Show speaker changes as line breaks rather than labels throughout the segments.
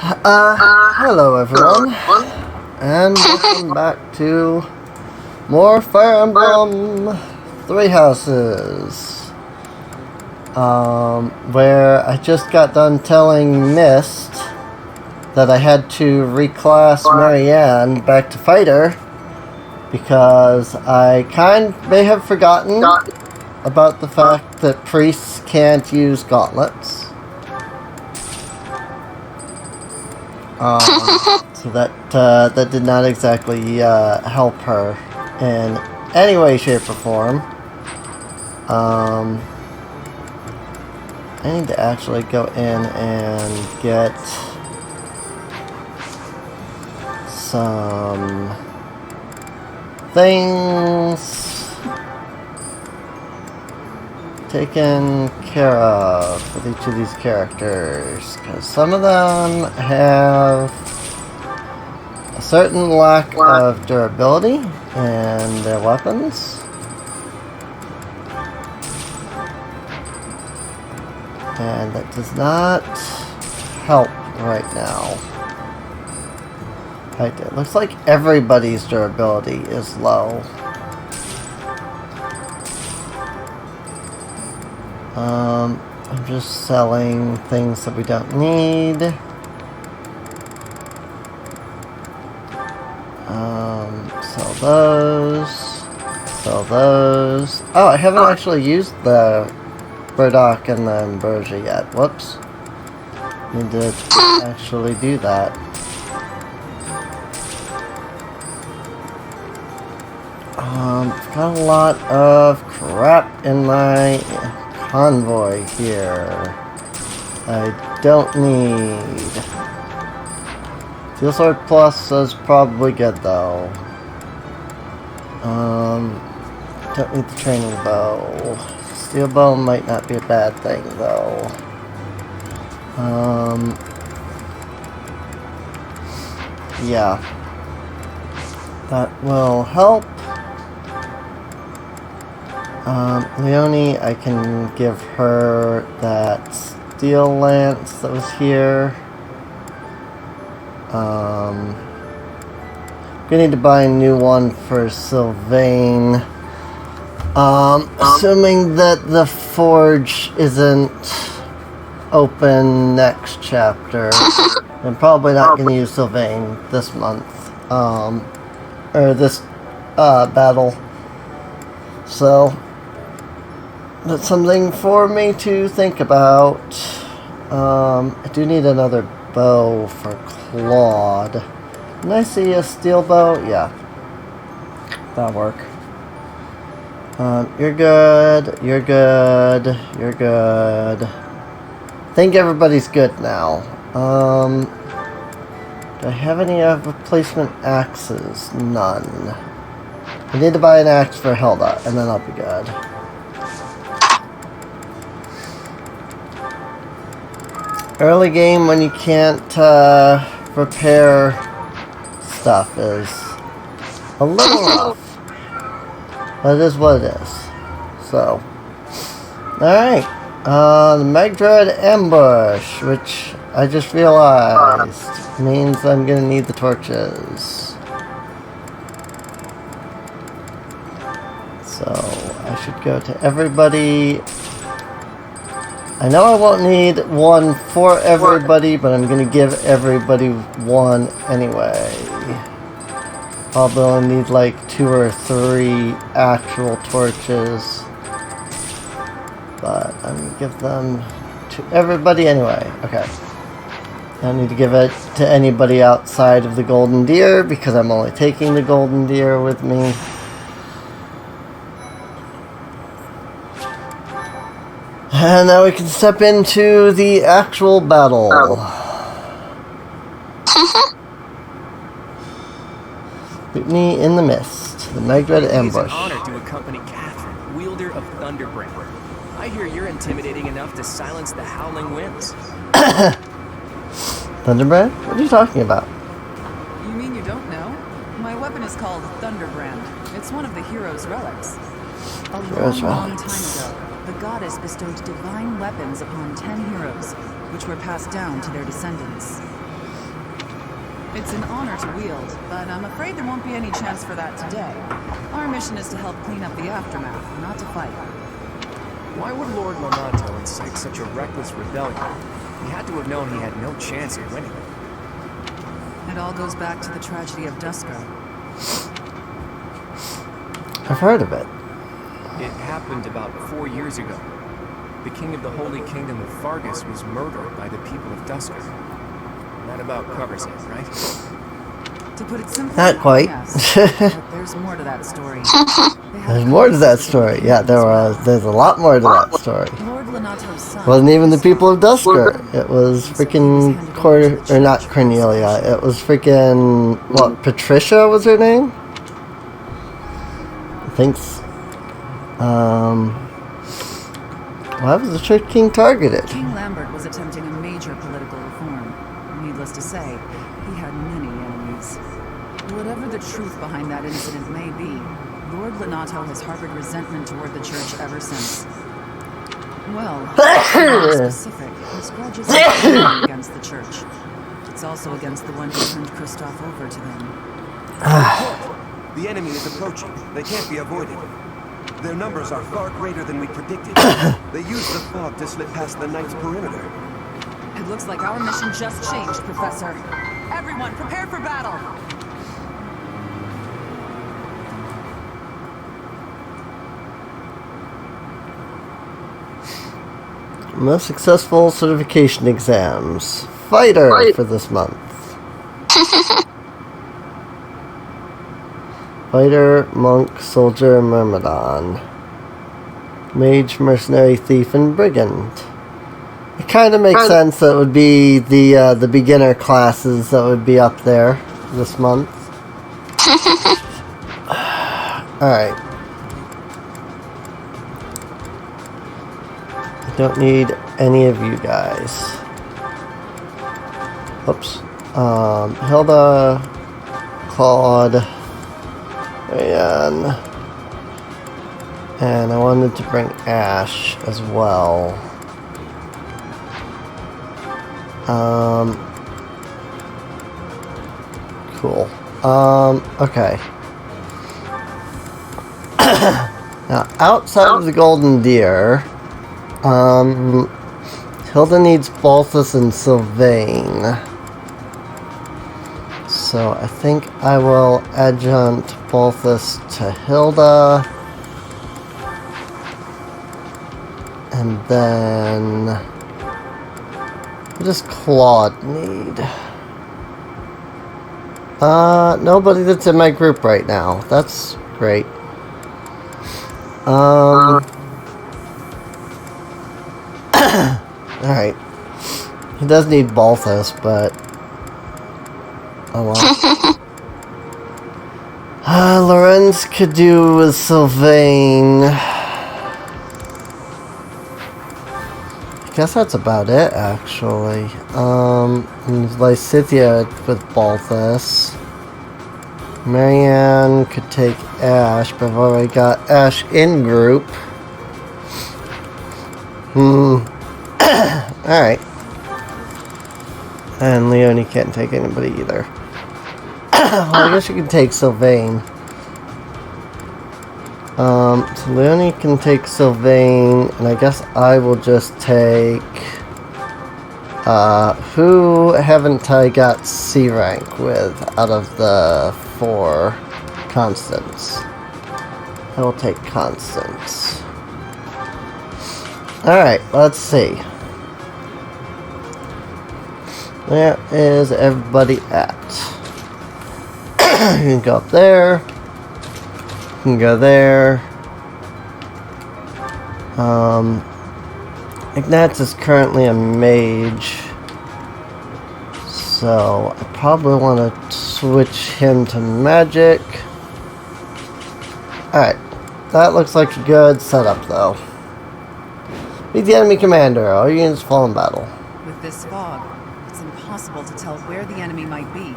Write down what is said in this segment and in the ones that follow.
Hello everyone, and welcome back to more Fire Emblem Three Houses, where I just got done telling Mist that I had to reclass Marianne back to fighter because I may have forgotten about the fact that priests can't use gauntlets. So that did not exactly help her in any way, shape, or form. I need to actually go in and get some things taken care of with each of these characters, because some of them have a certain lack of durability in their weapons, and that does not help right now. Right, it looks like everybody's durability is low. I'm just selling things that we don't need. Sell those. Sell those. Oh, I haven't actually used the Burdock and the Ambrosia yet. Whoops. Need to actually do that. I've got a lot of crap in my convoy here. I don't need. Steel Sword Plus is probably good though. Don't need the training bow. Steel bow might not be a bad thing though. Yeah. That will help. Leonie, I can give her that steel lance that was here. I'm gonna need to buy a new one for Sylvain. Assuming that the forge isn't open next chapter. I'm probably not gonna use Sylvain this month. Or this battle. So that's something for me to think about. I do need another bow for Claude. Can I see a steel bow? Yeah. That'll work. You're good. You're good. You're good. I think everybody's good now. Do I have any replacement axes? None. I need to buy an axe for Hilda, and then I'll be good. Early game when you can't repair stuff is a little rough. But it is what it is. So. Alright. The Magdred Ambush, which I just realized means I'm gonna need the torches. So I should go to everybody. I know I won't need one for everybody, but I'm going to give everybody one anyway. Probably only need like 2 or 3 actual torches. But I'm going to give them to everybody anyway. Okay. I don't need to give it to anybody outside of the Golden Deer because I'm only taking the Golden Deer with me. And now we can step into the actual battle. Mutiny in the Mist, the Magdred Ambush.
It is an honor to accompany Catherine, wielder of Thunderbrand. I hear you're intimidating enough to silence the howling winds.
Thunderbrand? What are you talking about?
You mean you don't know? My weapon is called Thunderbrand. It's one of the hero's relics. A long time ago, the goddess bestowed divine weapons upon 10 heroes, which were passed down to their descendants. It's an honor to wield, but I'm afraid there won't be any chance for that today. Our mission is to help clean up the aftermath, not to fight.
Why would Lord Lonato incite such a reckless rebellion? He had to have known he had no chance of winning.
It all goes back to the tragedy of Dusko.
I've heard of it.
It happened about 4 years ago. The king of the Holy Kingdom of Fargus was murdered by the people of Dusko. That about covers it, right?
To put it simply,
Not quite.
yes. But there's more to that story.
There's more to that story. Yeah, there's a lot more to that story.
Lord Lonato's son
Wasn't even the people of Dusker. It was freaking or not Cornelia. It was freaking what? Patricia was her name. I think. Why was the Church King targeted?
King Lambert was attempting a major political reform. Needless to say, he had many enemies. Whatever the truth behind that incident may be, Lord Lonato has harbored resentment toward the church ever since. Well, to be specific, his grudge isn't against the church. It's also against the one who turned Kristoff over to them.
The enemy is approaching. They can't be avoided. Their numbers are far greater than we predicted. They use the fog to slip past the Knight's perimeter.
It looks like our mission just changed, Professor. Everyone, prepare for battle!
Most successful certification exams. Fighter for this month. Fighter, monk, soldier, myrmidon. Mage, mercenary, thief, and brigand. It kind of makes sense that it would be the beginner classes that would be up there this month. Alright. I don't need any of you guys. Oops. Hilda, Claude, and I wanted to bring Ash as well. Cool. Okay. Now, outside of the Golden Deer, Hilda needs Balthus and Sylvain. So I think I will adjunct Balthus to Hilda. And then what does Claude need? Nobody that's in my group right now. That's great. Alright. He does need Balthus, but oh well. Lorenz could do with Sylvain. I guess that's about it, actually. And Lysithia with Balthus. Marianne could take Ash, but I've already got Ash in group. Alright. And Leonie can't take anybody either. Well, I guess you can take Sylvain. So Leonie can take Sylvain, and I guess I will just take... who haven't I got C rank with out of the 4 Constance? I will take Constance. Alright, let's see. Where is everybody at? You can go up there. You can go there. Ignatz is currently a mage. So I probably want to switch him to magic. Alright. That looks like a good setup though. Meet the enemy commander. All units fall in battle.
With this fog, it's impossible to tell where the enemy might be,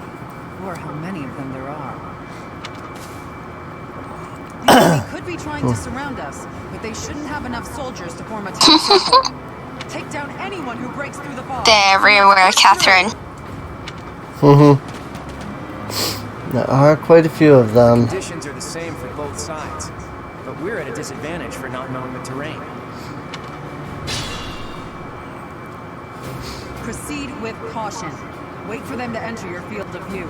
or how many of them there are. The enemy could be trying to surround us, but they shouldn't have enough soldiers to form a tight circle. Take down anyone who breaks through the fog.
They're everywhere, Catherine.
There are quite a few of them.
Conditions are the same for both sides, but we're at a disadvantage for not knowing the terrain.
Proceed with caution. Wait for them to enter your field of view.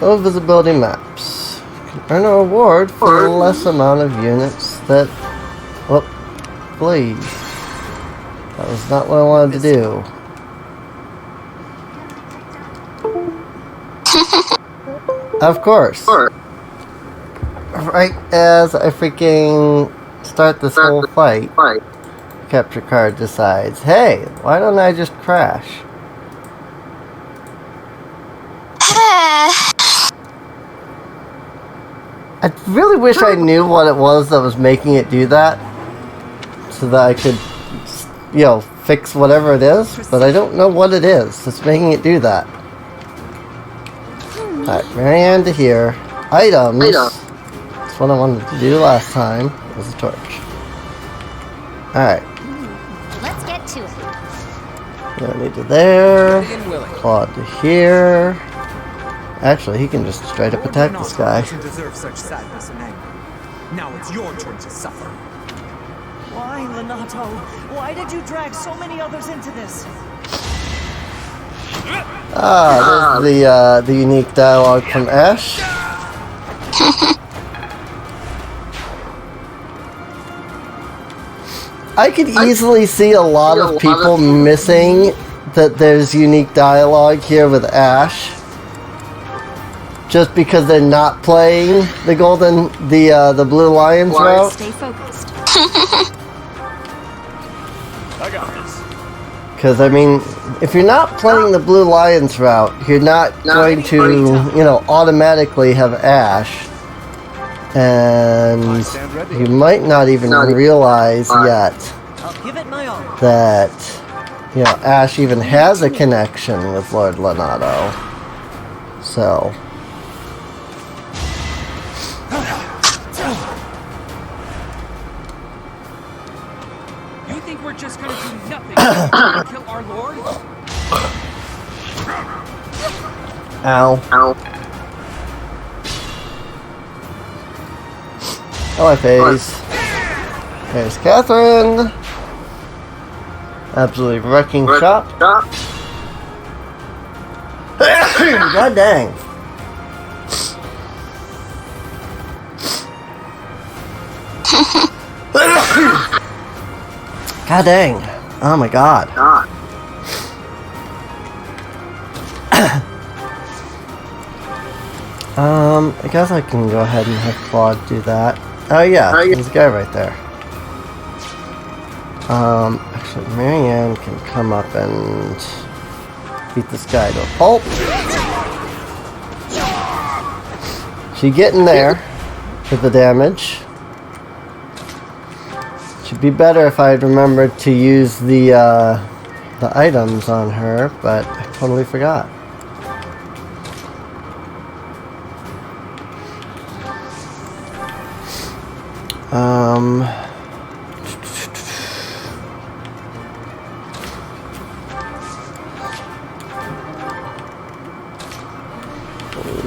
Low visibility maps. You can earn a reward for the less amount of units that... Whoop. Please. That was not what I wanted to do. Of course. Right as I freaking start this whole fight, capture card decides, hey, why don't I just crash? I really wish I knew what it was that was making it do that, so that I could, you know, fix whatever it is, but I don't know what it is that's making it do that. Alright, Marianne to here. Items. That's what I wanted to do last time. Was a torch. Alright.
Let's get to it.
Melanie to there.
Ready and willing.
Claude to here. Actually, he can just straight up attack this guy.
Doesn't deserve such sadness and anger. Now it's your turn to suffer.
Why, Lenato? Why did you drag so many others into this?
Ah, there's the unique dialogue from Ash. I could easily see a lot of people missing that there's unique dialogue here with Ash, just because they're not playing the Blue Lions route.
Stay focused.
I got this.
Because, I mean, if you're not playing the Blue Lions route, you're not going to, you know, automatically have Ash. And you might not even realize yet
I'll give it my all.
that, you know, Ash even has a connection with Lord Lenato. So...
You think we're just gonna do nothing to kill our lord?
Ow. Hello, FaZe. There's Catherine. Absolutely wrecking shop. God dang. God dang. Oh my god. I guess I can go ahead and have Claude do that. Oh yeah, there's a guy right there. Actually, Marianne can come up and beat this guy to a pulp. She getting there with the damage. Should be better if I had remembered to use the items on her, but I totally forgot.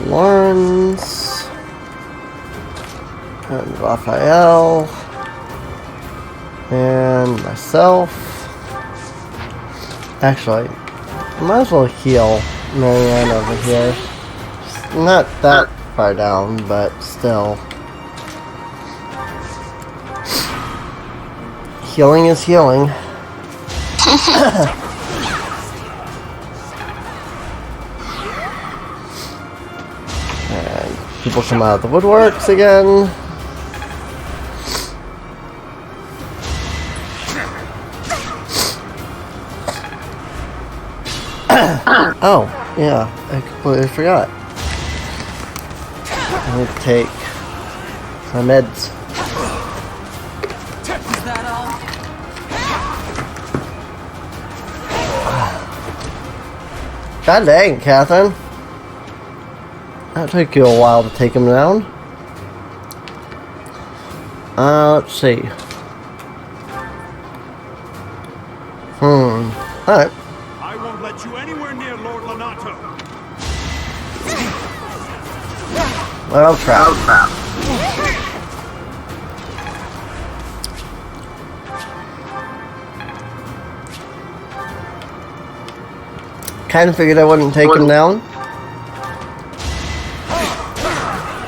Lawrence and Raphael and myself. Actually, I might as well heal Marianne over here. She's not that far down, but still. Healing is healing. And people come out of the woodworks again. Oh, yeah, I completely forgot. I need to take my meds.
Is that all?
God dang, Catherine. That took you a while to take him down. Let's see. Alright.
I won't let you anywhere near Lord Lenato.
Oh crap. Kinda figured I wouldn't take him down.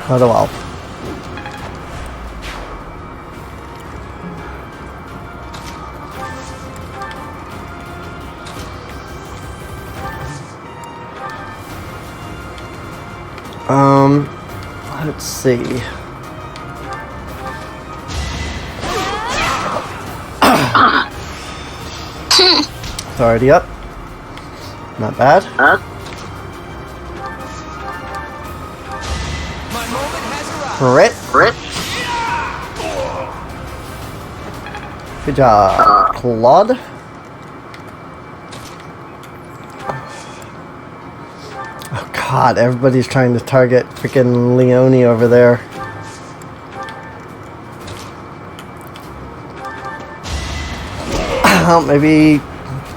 Oh well. Let's see. It's already up. Not bad. Crit. Good job, Claude. Oh god, everybody's trying to target freaking Leone over there. Maybe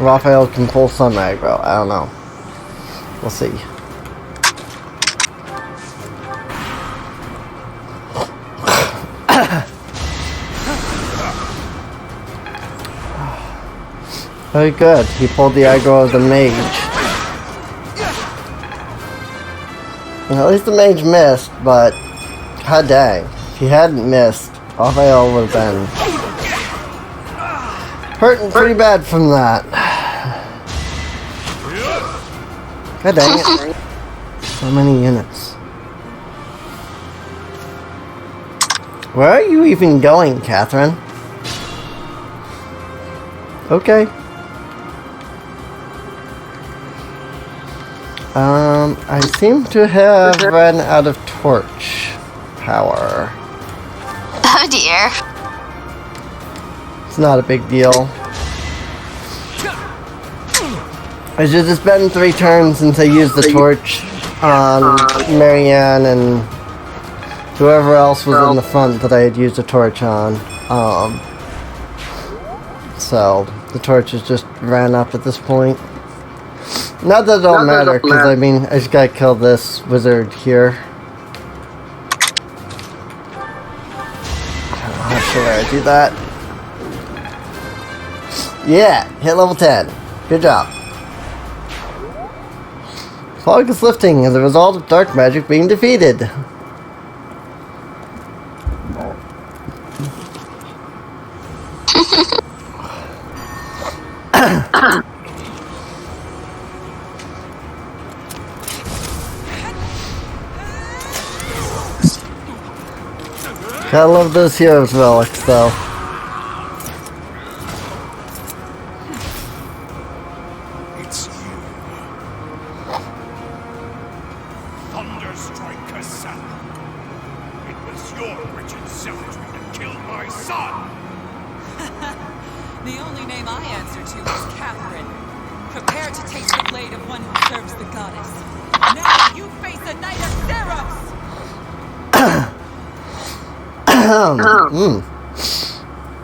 Raphael can pull some aggro. I don't know. We'll see. Very good. He pulled the aggro of the mage. Well, at least the mage missed, but god dang. If he hadn't missed, Raphael would have been hurting pretty bad from that. God dang it. So many units. Where are you even going, Catherine? Okay. I seem to have run out of torch power.
Oh dear.
It's not a big deal. It's just it's been 3 turns since I used the torch on Marianne and whoever else was in the front that I had used a torch on. So the torches just ran up at this point. Not that it don't matter, because I mean, I just gotta kill this wizard here. I'm not sure where I do that. Yeah, hit level 10. Good job. Fog is lifting as a result of dark magic being defeated. Gotta love those heroes relics, though.
It's you. Thunderstrike Sixala. It was your wretched zealotry that killed my son.
The only name I answer to is Catherine. Prepare to taste the blade of one who serves the goddess. Now you face a knight of Theros!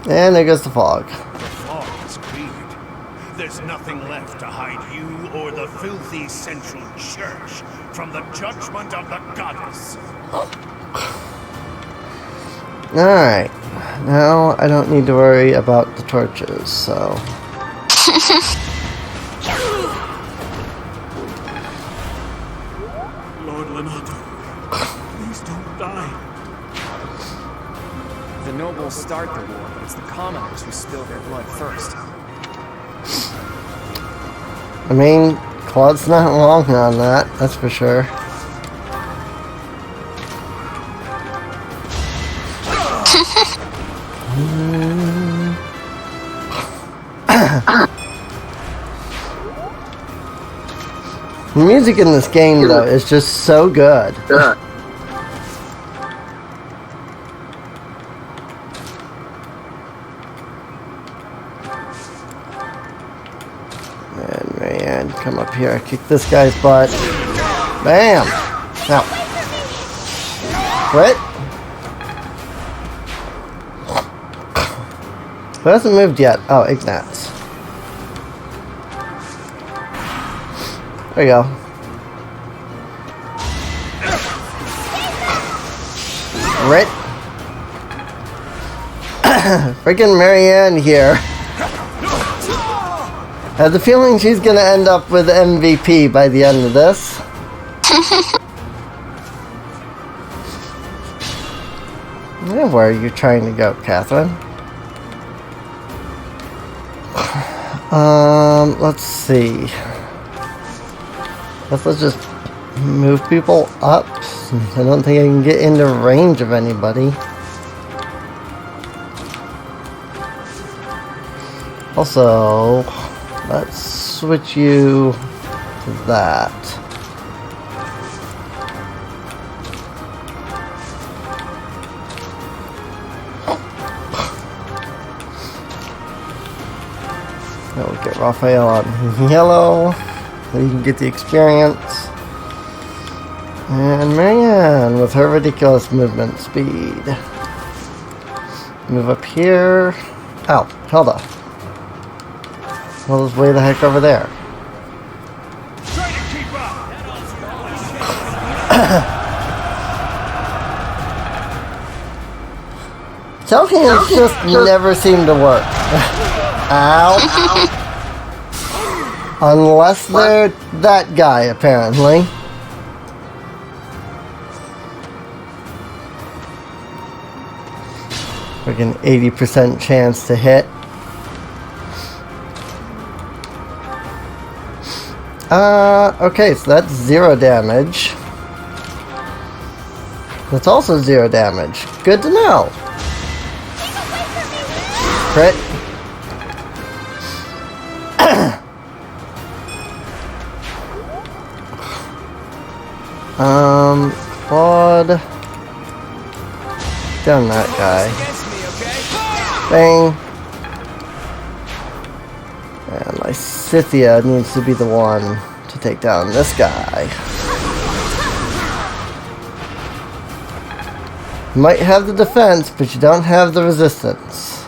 And there goes the fog.
The fog is cleared. There's nothing left to hide you or the filthy central church from the judgment of the goddess.
Alright. Now I don't need to worry about the torches, so...
Lord Lenato, please don't die.
The nobles start the war, but it's the commoners who spill their blood first.
I mean, Claude's not wrong on that, that's for sure. The music in this game, though, is just so good. And Marianne, come up here, kick this guy's butt. Bam! Now. What? Who hasn't moved yet? Oh, Ignatz. There you go. Crit. Freaking Marianne here. I have the feeling she's gonna end up with MVP by the end of this. Where are you trying to go, Catherine? Let's see. Let's just move people up. I don't think I can get into range of anybody. Also, let's switch you to that. We'll get Raphael on yellow, so you can get the experience. And Marianne with her ridiculous movement speed. Move up here. Ow, Hilda. Hilda's way the heck over there.
Try to keep up.
Shell hands just never seem to work. Ow. Unless they're that guy, apparently. Freaking 80% chance to hit. Okay, so that's 0 damage. That's also 0 damage. Good to know. Crit. Claude. Down that guy. Bang. And my Scythia needs to be the one to take down this guy. You might have the defense, but you don't have the resistance.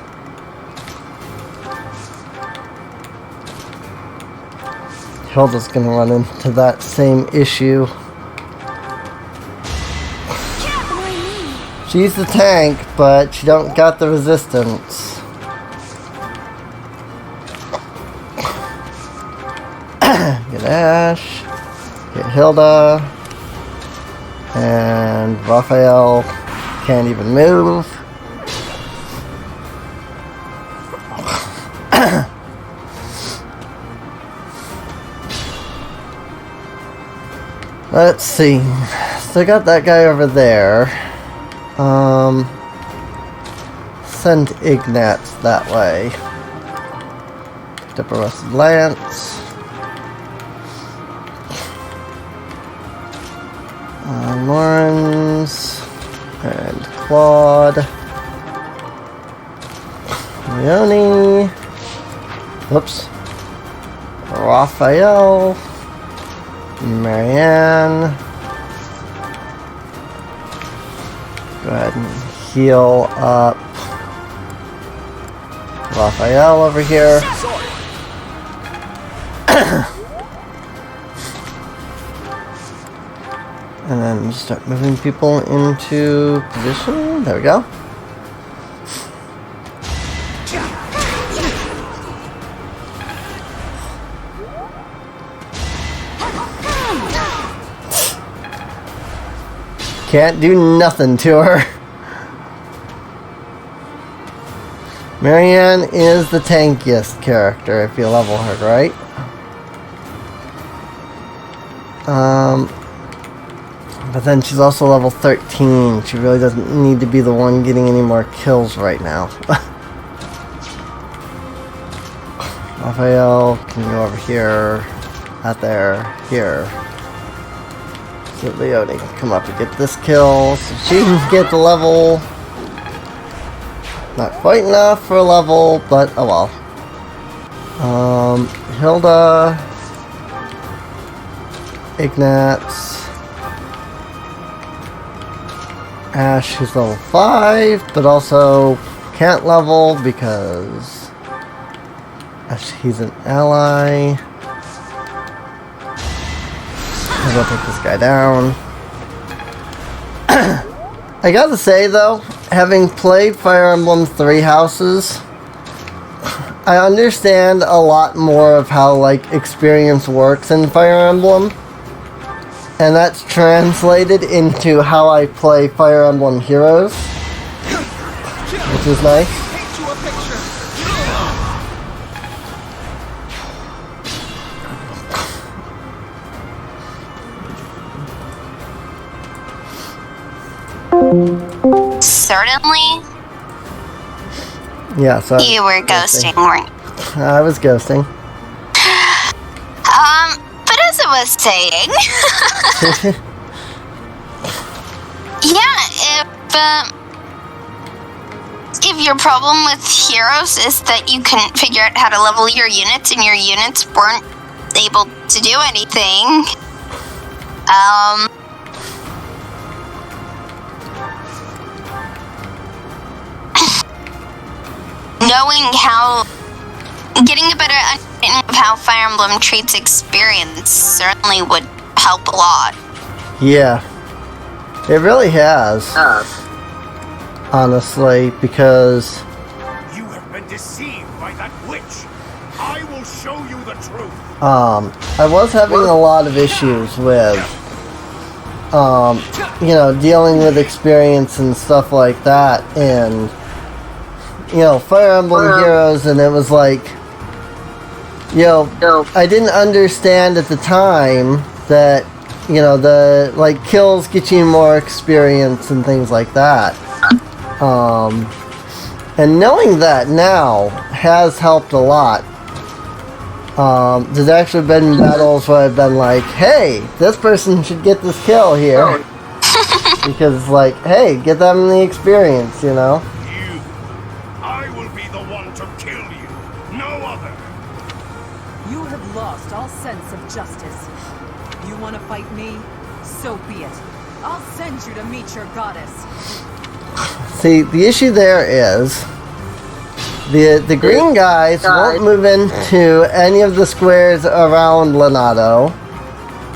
Hilda's gonna run into that same issue. She's the tank, but she don't got the resistance. Get Ash, get Hilda, and Raphael can't even move. Let's see. Still got that guy over there. Send Ignatz that way. Picked up a rusted lance. Lawrence and Claude. Leone. Whoops. Raphael. Marianne. Go ahead and heal up Raphael over here. And then start moving people into position. There we go. Can't do nothing to her. Marianne is the tankiest character if you level her, right? But then she's also level 13. She really doesn't need to be the one getting any more kills right now. Raphael can go over here, out there, here. So Leone can come up and get this kill, so she can get the level. Not quite enough for a level, but oh well. Hilda, Ignatz, Ash, who's level 5, but also can't level because he's an ally. I'm gonna take this guy down. I gotta say though, having played Fire Emblem Three Houses, I understand a lot more of how like experience works in Fire Emblem. And that's translated into how I play Fire Emblem Heroes, which is nice.
Paint you a picture.
Certainly.
Yeah, so
You were ghosting, weren't you?
I was ghosting.
But as I was saying, yeah, if your problem with heroes is that you couldn't figure out how to level your units and your units weren't able to do anything, getting a better understanding of how Fire Emblem treats experience certainly would help a lot.
Yeah, it really has. Honestly, because
You have been deceived by that witch. I will show you the truth.
I was having a lot of issues with, you know, dealing with experience and stuff like that, and you know, Fire Emblem Heroes, and it was like, you know, I didn't understand at the time that, you know, the, like, kills get you more experience and things like that. And knowing that now has helped a lot. There's actually been battles where I've been like, hey, this person should get this kill here. Because it's like, hey, get them the experience, you know?
I will be the one to kill you, no other.
You have lost all sense of justice. You want to fight me? So be it. I'll send you to meet your goddess.
See, the issue there is the green guys won't move into any of the squares around Lonato,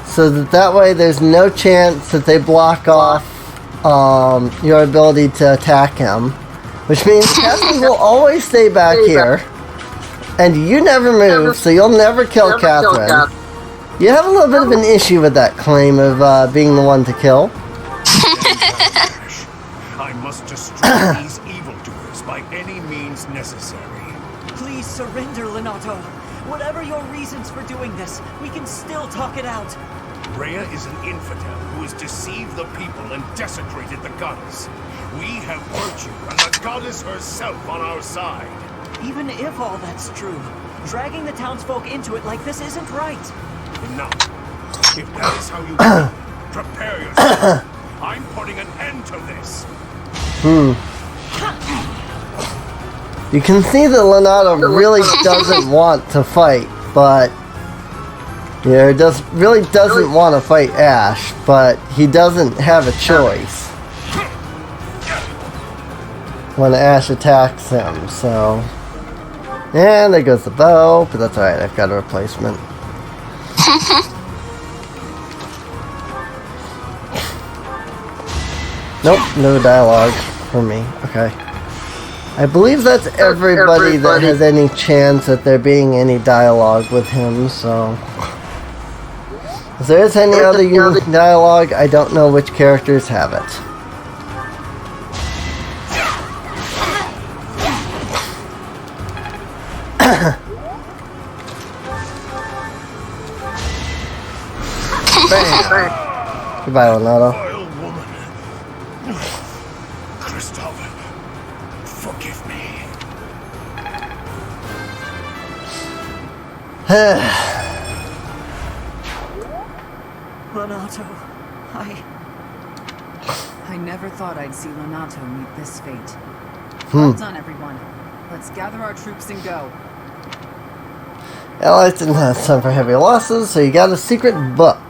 so that way there's no chance that they block off your ability to attack him, which means Catherine will always stay back here, and you never move, so you'll never kill Catherine. You have a little bit of an issue with that claim of being the one to kill.
I must destroy these evildoers by any means necessary.
Please surrender, Lenato. Whatever your reasons for doing this, we can still talk it out.
Rhea is an infidel who has deceived the people and desecrated the goddess. We have virtue and the goddess herself on our side.
Even if all that's true, dragging the townsfolk into it like this isn't right.
Enough. If that is how you do it, prepare yourself. I'm putting an end to this.
You can see that Lonato really doesn't want to fight, but yeah, really doesn't want to fight Ash, but he doesn't have a choice when Ash attacks him, so. And there goes the bow, but that's alright, I've got a replacement. Nope, no dialogue for me. Okay. I believe that's everybody that has any chance at there being any dialogue with him, so. If there is any other unique dialogue, I don't know which characters have it. Bam! Goodbye, Leonardo.
Vile woman. Christoph, forgive me.
Lenato,
I never thought I'd see Lonato meet this fate. Well done, everyone. Let's gather our troops and go.
Allies didn't have time for heavy losses, so you got a secret book.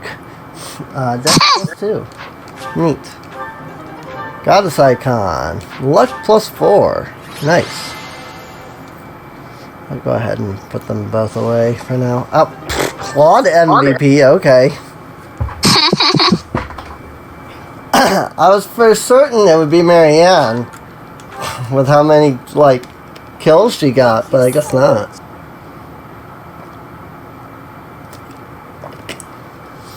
Death +2. Neat. Goddess icon. Luck +4. Nice. I'll go ahead and put them both away for now. Oh, Claude MVP, okay. I was for certain it would be Marianne with how many, like, kills she got, but I guess not.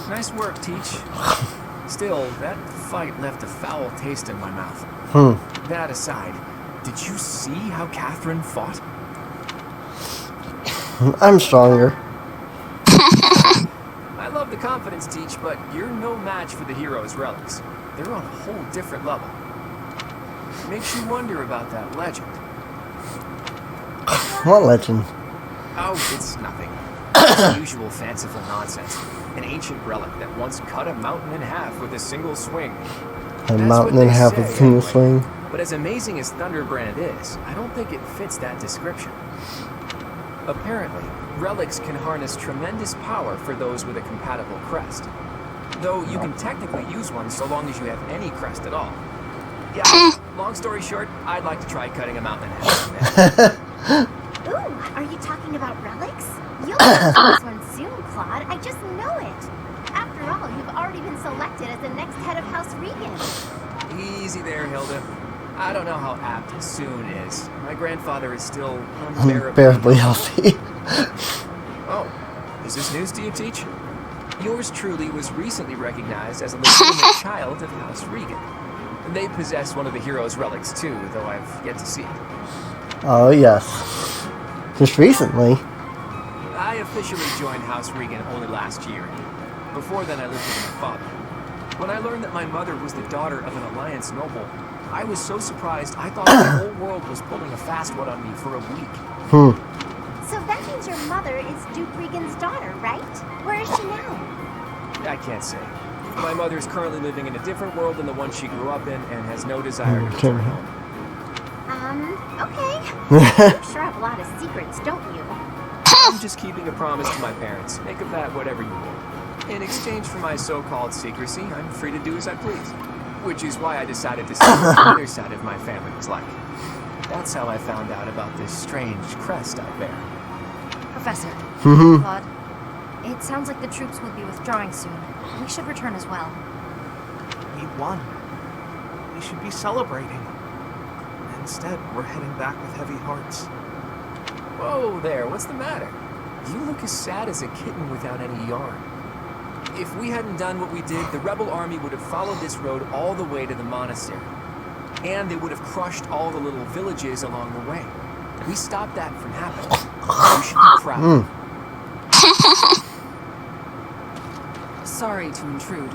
Nice work, Teach. Still, that fight left a foul taste in my mouth. That aside, did you see how Catherine fought?
I'm stronger.
I love the confidence, Teach, but you're no match for the hero's relics. They're on a whole different level. Makes you wonder about that legend.
What legend?
Oh, it's nothing. It's usual fanciful nonsense. An ancient relic that once cut a mountain in half with a single swing.
A mountain in half with a single swing.
But as amazing as Thunderbrand is, I don't think it fits that description. Apparently, relics can harness tremendous power for those with a compatible crest. Though you can technically use one so long as you have any crest at all. Yeah, long story short, I'd like to try cutting a mountain in half.
Ooh, are you talking about relics? You'll use this one soon, Claude. I just know it. After all, you've already been selected as the next head of House Regan.
Easy there, Hilda. I don't know how apt soon is. My grandfather is still unbearably
healthy.
Oh, is this news to you, Teach? Yours truly was recently recognized as a legitimate child of House Regan. They possess one of the hero's relics too, though I've yet to see it.
Oh, yes. Just recently.
I officially joined House Regan only last year. Before then, I lived with my father. When I learned that my mother was the daughter of an Alliance noble, I was so surprised I thought the whole world was pulling a fast one on me for a week.
So that means your mother is Duke Regan's daughter, right? Where is she now?
I can't say. My mother is currently living in a different world than the one she grew up in and has no desire to return home.
Okay. You sure have a lot of secrets, don't you?
I'm just keeping a promise to my parents. Make of that whatever you will. In exchange for my so-called secrecy, I'm free to do as I please. Which is why I decided to see what the other side of my family was like. That's how I found out about this strange crest I bear.
Professor, Claude, it sounds like the troops will be withdrawing soon. We should return as well.
We won. We should be celebrating. Instead, we're heading back with heavy hearts.
Whoa there, what's the matter? You look as sad as a kitten without any yarn. If we hadn't done what we did, the rebel army would have followed this road all the way to the monastery. And they would have crushed all the little villages along the way. We stopped that from happening. You should be proud.
Sorry to intrude,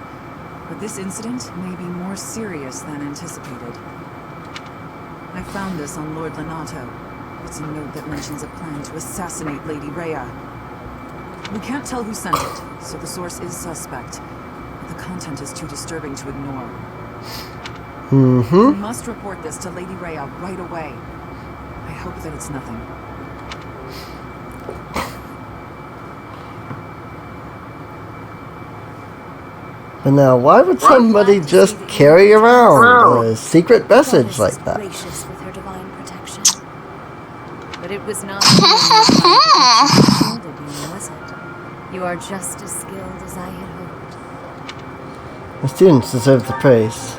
but this incident may be more serious than anticipated. I found this on Lord Lenato. It's a note that mentions a plan to assassinate Lady Rhea. We can't tell who sent it, so the source is suspect. But the content is too disturbing to ignore. We must report this to Lady Rhea right away. I hope that it's nothing.
But now, why would somebody just carry around a secret message like that?
Gracious with her divine protection. But it was not shielded you, was it? You are just as skilled as I had hoped.
The students deserve the praise.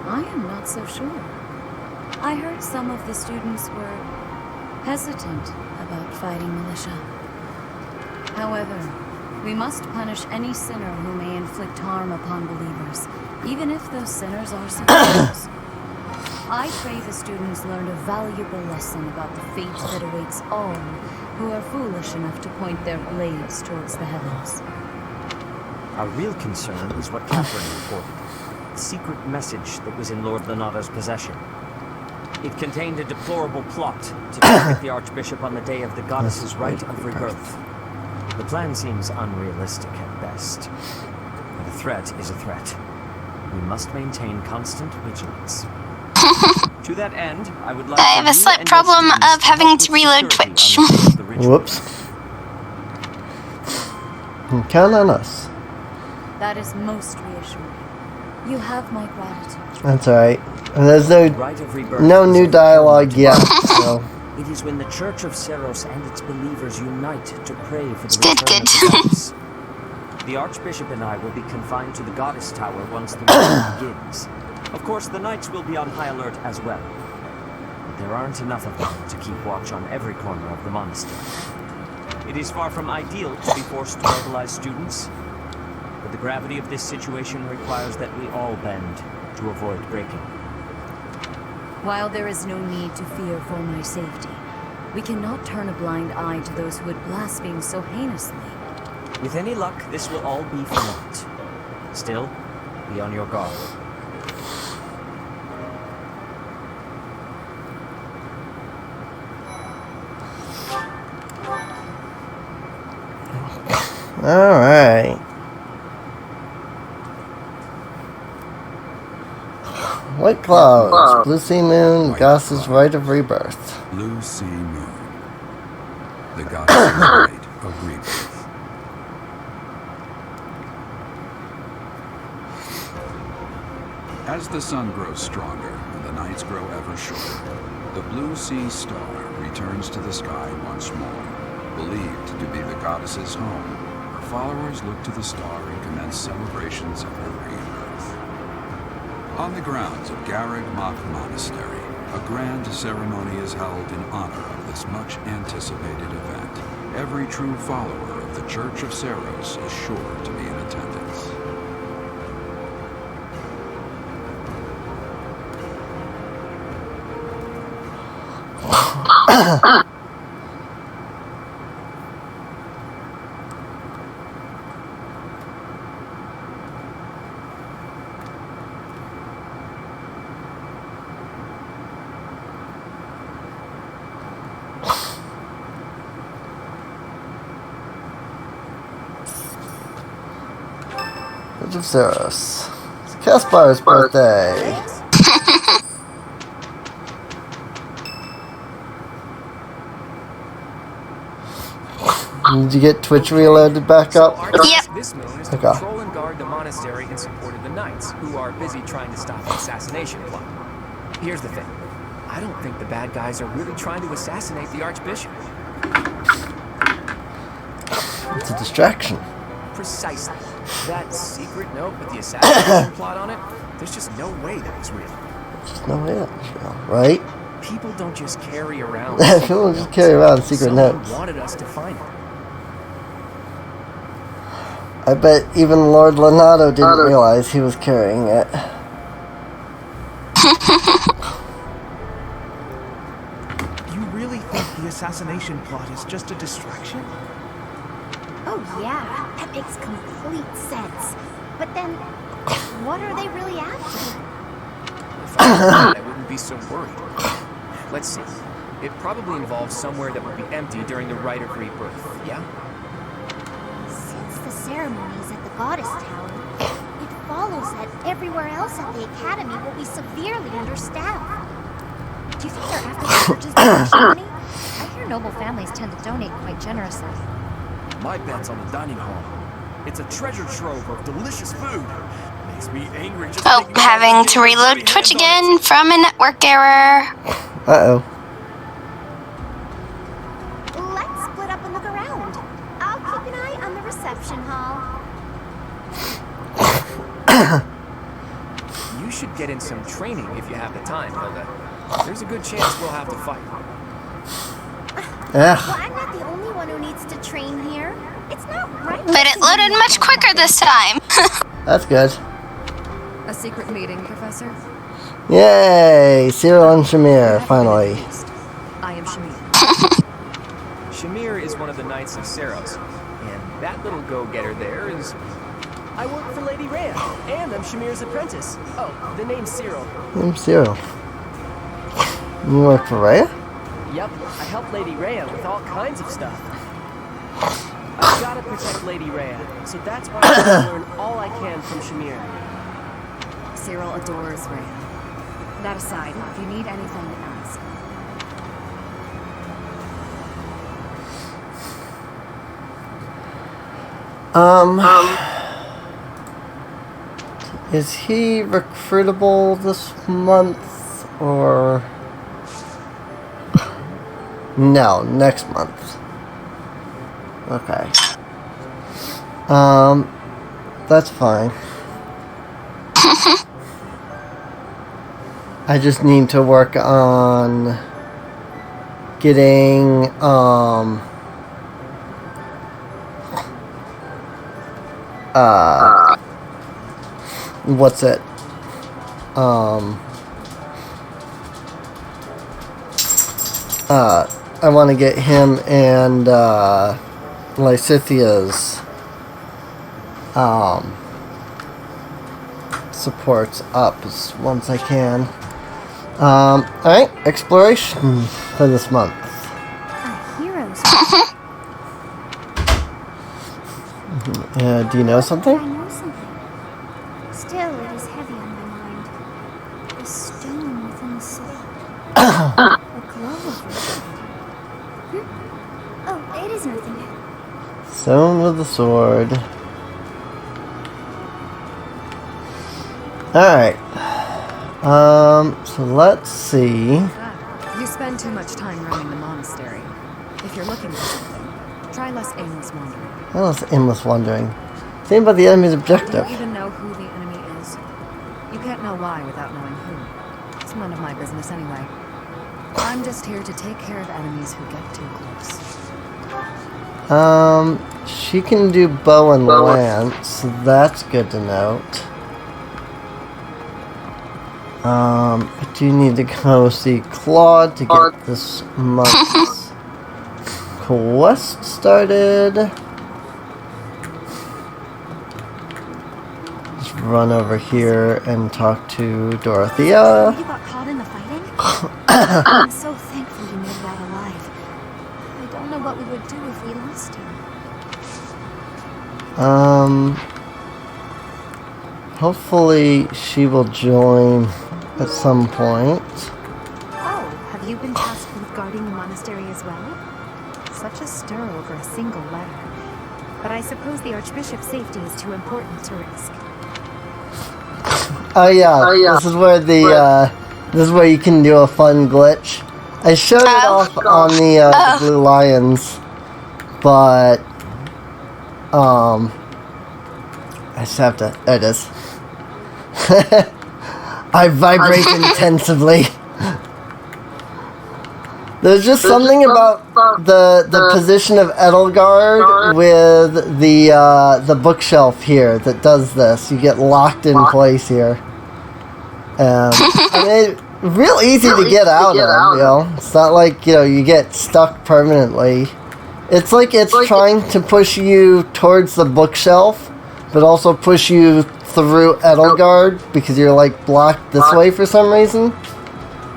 I am not so sure. I heard some of the students were hesitant about fighting militia. However, we must punish any sinner who may inflict harm upon believers, even if those sinners are civilians. I pray the students learned a valuable lesson about the fate that awaits all who are foolish enough to point their blades towards the heavens.
Our real concern is what Catherine reported. The secret message that was in Lord Lenato's possession. It contained a deplorable plot to target the Archbishop on the day of the goddess's rite of rebirth. The plan seems unrealistic at best. But a threat is a threat. We must maintain constant vigilance. To that end, I would like
I have a slight problem of having to reload Twitch.
Whoops. Count on us.
That is most reassuring. You have my gratitude.
That's alright. And there's no new dialogue yet, so.
It is when the Church of Seros and its believers unite to pray for the return of the goddess. The Archbishop and I will be confined to the Goddess Tower once the raid begins. Of course, the Knights will be on high alert as well. But there aren't enough of them to keep watch on every corner of the monastery. It is far from ideal to be forced to mobilize students, but the gravity of this situation requires that we all bend to avoid breaking.
While there is no need to fear for my safety, we cannot turn a blind eye to those who would blaspheme so heinously.
With any luck, this will all be for naught. Still, be on your guard.
Alright. White clouds, blue sea moon, goddess's rite of rebirth.
Blue sea moon. The goddess's rite of rebirth. As the sun grows stronger and the nights grow ever shorter, the blue sea star returns to the sky once more. Believed to be the goddess's home, her followers look to the star and commence celebrations of her rebirth. On the grounds of Garreg Mach Monastery, a grand ceremony is held in honor of this much anticipated event. Every true follower of the Church of Seros is sure to be in attendance.
Of Zeros. It's Caspar's birthday. Did you get Twitch reloaded back up?
Yep.
This moon is to patrol and guard the monastery in support of the Knights, who are busy trying to stop the assassination plot. Here's the thing. I don't think the bad guys are really trying to assassinate the Archbishop.
It's a distraction.
Precisely. That secret note with the assassination plot on it, there's just no way that was real.
There's no way that was real, right?
People don't just carry around
People don't just carry around secret
Someone
notes.
wanted us to find it.
I bet even Lord Leonardo didn't realize he was carrying it.
You really think the assassination plot is just a distraction?
Oh yeah, that makes complete sense. But then, what are they really after?
If I knew that, I wouldn't be so worried. Let's see. It probably involves somewhere that would be empty during the Rite of Rebirth, yeah?
Since the ceremony is at the Goddess Tower, it follows that everywhere else at the Academy will be severely understaffed. Do you think they're after the church's donation money? I hear noble families tend to donate quite generously.
My bet's on the dining hall. It's a treasure trove of delicious food. Makes me angry just
Oh, having to reload Twitch again from a network error.
Uh-oh.
Let's split up and look around. I'll keep an eye on the reception hall.
You should get in some training if you have the time, Hilda. There's a good chance we'll have to fight.
Yeah.
Well, I'm not the only one who needs to train here. It's not right.
But it loaded much quicker this time.
That's good.
A secret meeting, Professor?
Yay! Cyril and Shamir, finally.
I am Shamir.
Shamir is one of the Knights of Seros, and that little go-getter there is...
I work for Lady Rhea, and I'm Shamir's apprentice. Oh, the name's Cyril.
I'm Cyril. You work for Rhea?
Yep, I help Lady Rhea with all kinds of stuff. I've gotta protect Lady Rhea, so that's why I want to learn all I can from Shamir.
Cyril adores Rhea. That aside, if you need anything, ask.
Is he recruitable this month, or... No, next month. Okay. that's fine. I just need to work on getting, what's it? I want to get him and, Lysithia's, supports up once I can. Alright, exploration for this month.
Heroes.
Do you know something?
I know something. Still, it is heavy on my mind. The stone within the soul. A glow of it. Oh, it is nothing.
Stone with the sword. Alright. So let's see.
You spend too much time running the monastery. If you're looking for something, try less aimless wandering.
Less aimless wandering. Think about the enemy's objective.
Do you even know who the enemy is? You can't know why without knowing who. It's none of my business anyway. I'm just here to take care of enemies who get too close.
She can do bow and lance, so that's good to note. But you need to go see Claude to get this month's quest started. Just run over here and talk to Dorothea.
You got caught in the fighting? I'm so thankful you made it out alive. I don't know what we would do if we lost you.
Hopefully she will join at some point.
Oh, have you been tasked with guarding the monastery as well? Such a stir over a single letter. But I suppose the Archbishop's safety is too important to risk.
Oh yeah, this is where the this is where you can do a fun glitch. I showed it off on the Blue Lions, but I just have to. There it is. I vibrate intensively. There's just something about the position of Edelgard with the bookshelf here that does this. You get locked in place here. And it's real easy to get out of, you know. It's not like, you know, you get stuck permanently. It's like it's trying to push you towards the bookshelf, but also push you through Edelgard because you're like blocked this way for some reason.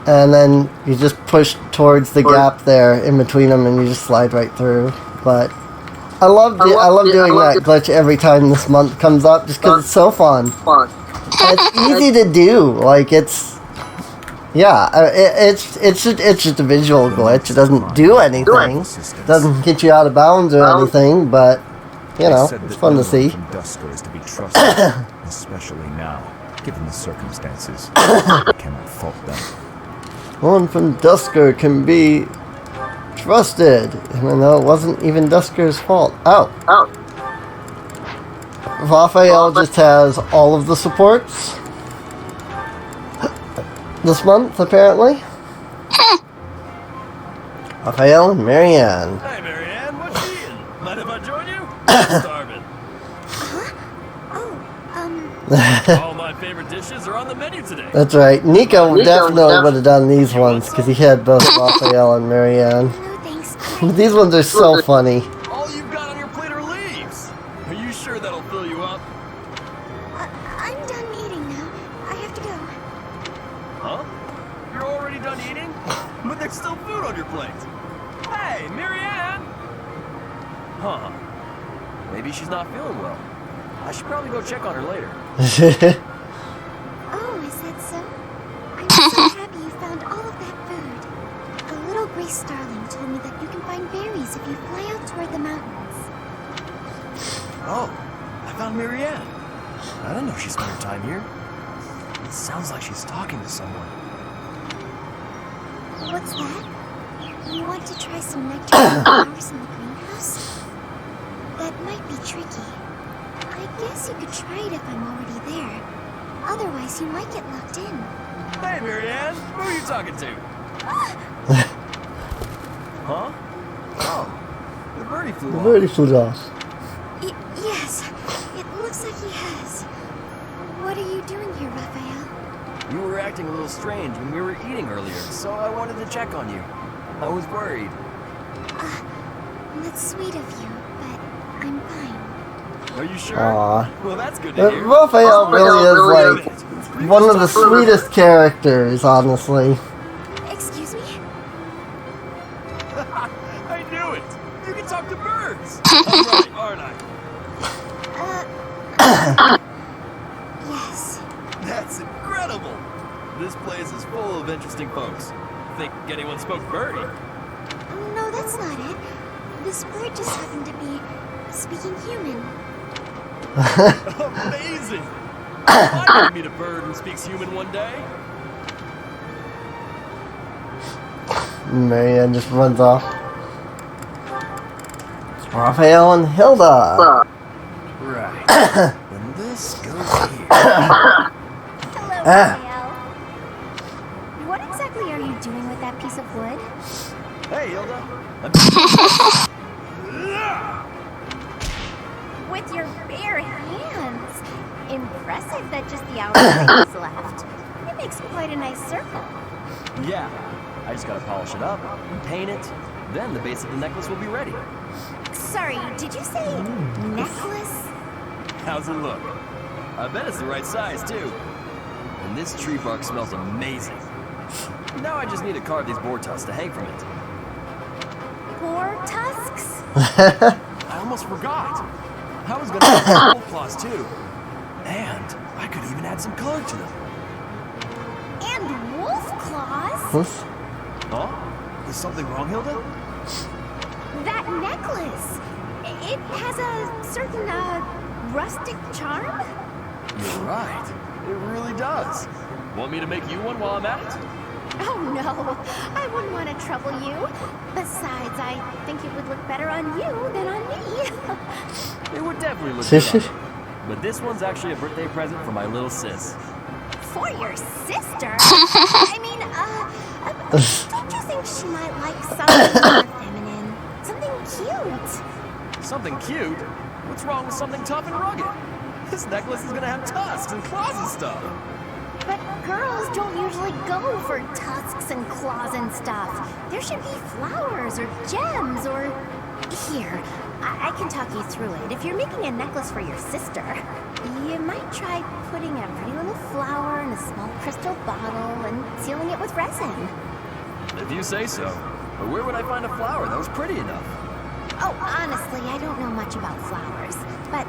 And then you just push towards the gap there in between them and you just slide right through. But I love doing that glitch every time this month comes up just because it's so fun. And it's easy to do. Like it's just a visual glitch. It doesn't do anything. It doesn't get you out of bounds or anything, but you know, it's fun to see.
Dusker is to be trusted, especially now, given the circumstances. I cannot fault them.
One from Dusker can be trusted, even though it wasn't even Dusker's fault. Oh. Raphael just has all of the supports this month, apparently. Raphael and Marianne.
Hey, Marianne, what you eating? Mind if I join you? I'm starving. All my favorite dishes are on the menu today.
That's right. Nico definitely would have done these ones because he had both Raphael and Marianne. These ones are so funny.
All you've got on your plate are leaves. Are you sure that'll fill you up?
I'm done eating now. I have to go.
Huh? You're already done eating? But there's still food on your plate. Hey, Marianne! Huh. Maybe she's not feeling well. I should probably go check on her later.
Oh, is that so? I'm so happy you found all of that food. The little gray starling told me that you can find berries if you fly out toward the mountains.
Oh, I found Marianne. I didn't know she spent her time here. It sounds like she's talking to someone.
What's that? You want to try some nectar and flowers in the greenhouse? That might be tricky. I guess you could try it if I'm already there. Otherwise, you might get locked in.
Hey, Marianne, who are you talking to? Huh? Oh, the birdie flew off.
Birdie flew off.
Yes, it looks like he has. What are you doing here, Raphael?
You were acting a little strange when we were eating earlier, so I wanted to check on you. I was worried.
That's sweet of you, but I'm fine.
Are you sure?
Aww.
Well, that's good to hear.
Raphael really is like one of the sweetest characters, honestly.
Excuse me?
I knew it! You can talk to birds! I'm right, aren't I?
Yes.
That's incredible! This place is full of interesting folks. Think anyone spoke birdie?
No, that's not it. This bird just happened to be speaking human.
Amazing! I'd like to meet a bird who speaks human one day.
Marianne just runs off. It's Raphael and Hilda.
Right. And this goes here.
Hello, Raphael. What exactly are you doing with that piece of wood?
Hey, Hilda.
With your bare hands. Impressive that just the outside is left. It makes quite a nice circle.
Yeah. I just gotta polish it up and paint it. Then the base of the necklace will be ready.
Sorry, did you say necklace?
How's it look? I bet it's the right size, too. And this tree bark smells amazing. Now I just need to carve these boar tusks to hang from it.
Boar tusks?
I almost forgot. I was gonna add wolf claws, too. And I could even add some color to them.
And wolf claws?
Huh? Is something wrong, Hilda?
That necklace. It has a certain, rustic charm?
You're right. It really does. Want me to make you one while I'm at it?
Oh no, I wouldn't want to trouble you. Besides, I think it would look better on you than on me.
It would definitely look good on you. But this one's actually a birthday present for my little sis.
For your sister? I mean, don't you think she might like something more feminine? Something cute?
Something cute? What's wrong with something tough and rugged? This necklace is gonna have tusks and claws and stuff.
But girls don't usually go for tusks and claws and stuff. There should be flowers or gems or... Here, I can talk you through it. If you're making a necklace for your sister, you might try putting a pretty little flower in a small crystal bottle and sealing it with resin.
If you say so. But where would I find a flower that was pretty enough?
Oh, honestly, I don't know much about flowers. But,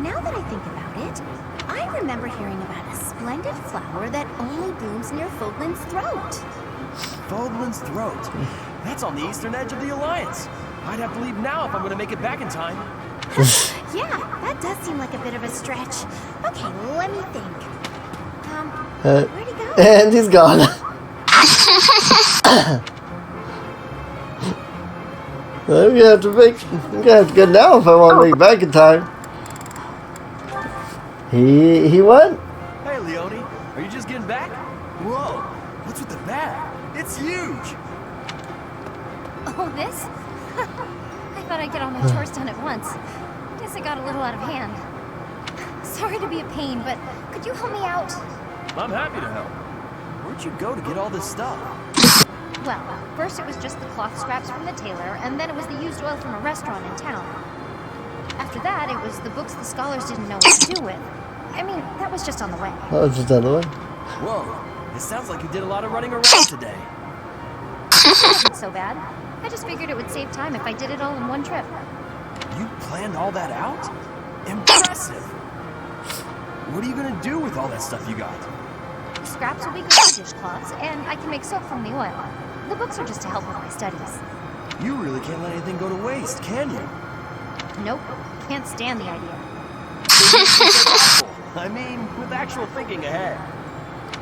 now that I think about it, I remember hearing about a splendid flower that only blooms near Fogland's throat.
Fogland's throat? That's on the eastern edge of the Alliance. I'd have to leave now if I'm going to make it back in time.
Yeah, that does seem like a bit of a stretch. Okay, let me think. Where'd he go?
And he's gone. I'm gonna have to get now if I want to make it back in time. He went.
Hey, Leone, are you just getting back? Whoa, what's with the bag? It's huge.
Oh, this? I thought I'd get all my chores done at once. Guess it got a little out of hand. Sorry to be a pain, but could you help me out?
I'm happy to help. Where'd you go to get all this stuff?
Well, first it was just the cloth scraps from the tailor, and then it was the used oil from a restaurant in town. After that, it was the books the scholars didn't know what to do with. I mean, that was just on the way.
Oh, it's just on the way.
Whoa, it sounds like you did a lot of running around today.
It wasn't so bad. I just figured it would save time if I did it all in one trip.
You planned all that out? Impressive! What are you gonna do with all that stuff you got?
The scraps will be good for dishcloths, and I can make soap from the oil. The books are just to help with my studies.
You really can't let anything go to waste, can you?
Nope, can't stand the idea.
I mean, with actual thinking ahead.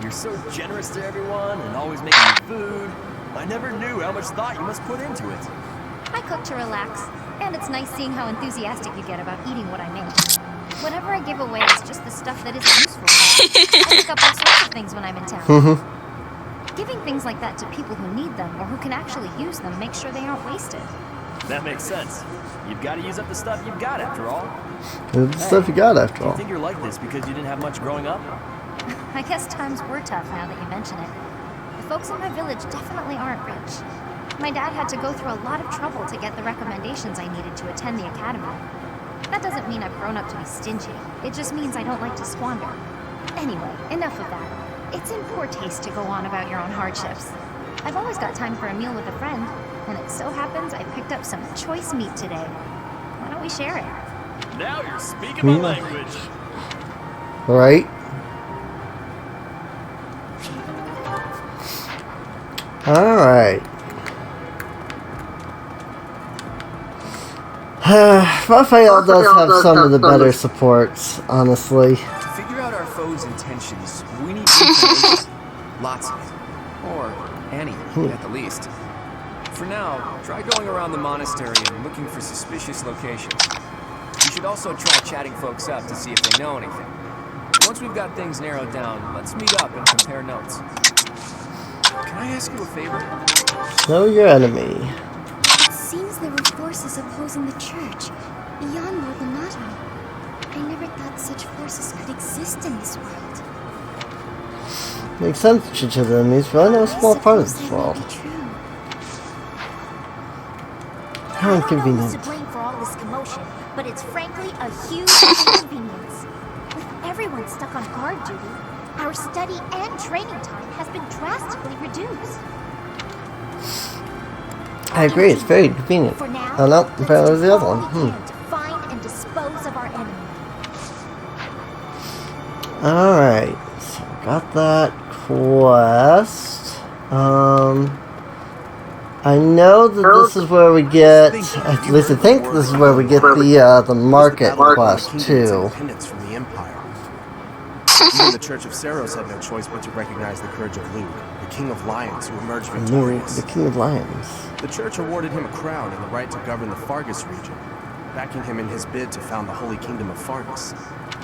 You're so generous to everyone and always making me food. I never knew how much thought you must put into it.
I cook to relax, and found it's nice seeing how enthusiastic you get about eating what I make. Whatever I give away is just the stuff that isn't useful. I pick up all sorts of things when I'm in town. Giving things like that to people who need them or who can actually use them makes sure they aren't wasted.
That makes sense. You've got to use up the stuff you've got after all.
The stuff you got after
Do you
all.
think you're like this because you didn't have much growing up?
I guess times were tough now that you mention it. The folks in my village definitely aren't rich. My dad had to go through a lot of trouble to get the recommendations I needed to attend the academy. That doesn't mean I've grown up to be stingy. It just means I don't like to squander. Anyway, enough of that. It's in poor taste to go on about your own hardships. I've always got time for a meal with a friend, and it so happens I picked up some choice meat today. Why don't we share it?
Now you're speaking my language.
Right? Alright. Raphael does have some of the better supports, honestly.
To figure out our foe's intentions, we need information. Lots of it. Or any, at the least. For now, try going around the monastery and looking for suspicious locations. You should also try chatting folks up to see if they know anything. Once we've got things narrowed down, let's meet up and compare notes. Can I ask you a favor?
Know your enemy.
It seems there were forces opposing the church, beyond Lord Lenato. I never thought such forces could exist in this world.
Makes sense that each of the enemies, but I know a small part of this world. How
I don't know who's
inconvenient.
to blame for all this commotion, but it's frankly a huge inconvenience. With everyone stuck on guard duty, our study and training time has been drastically reduced.
I agree, it's very convenient.
For now,
Oh no, apparently there's the other one.
we can to find and dispose of our enemy.
Alright, so got that quest. I know that this is where we get, at least I think this is where we get the market quest too.
Independence from the Empire. Even the Church of Saros had no choice but to recognize the courage of Luke, the King of Lions who emerged
Luke,
victorious.
the King of Lions.
The church awarded him a crown and the right to govern the Fargus region, backing him in his bid to found the Holy Kingdom of Fargus.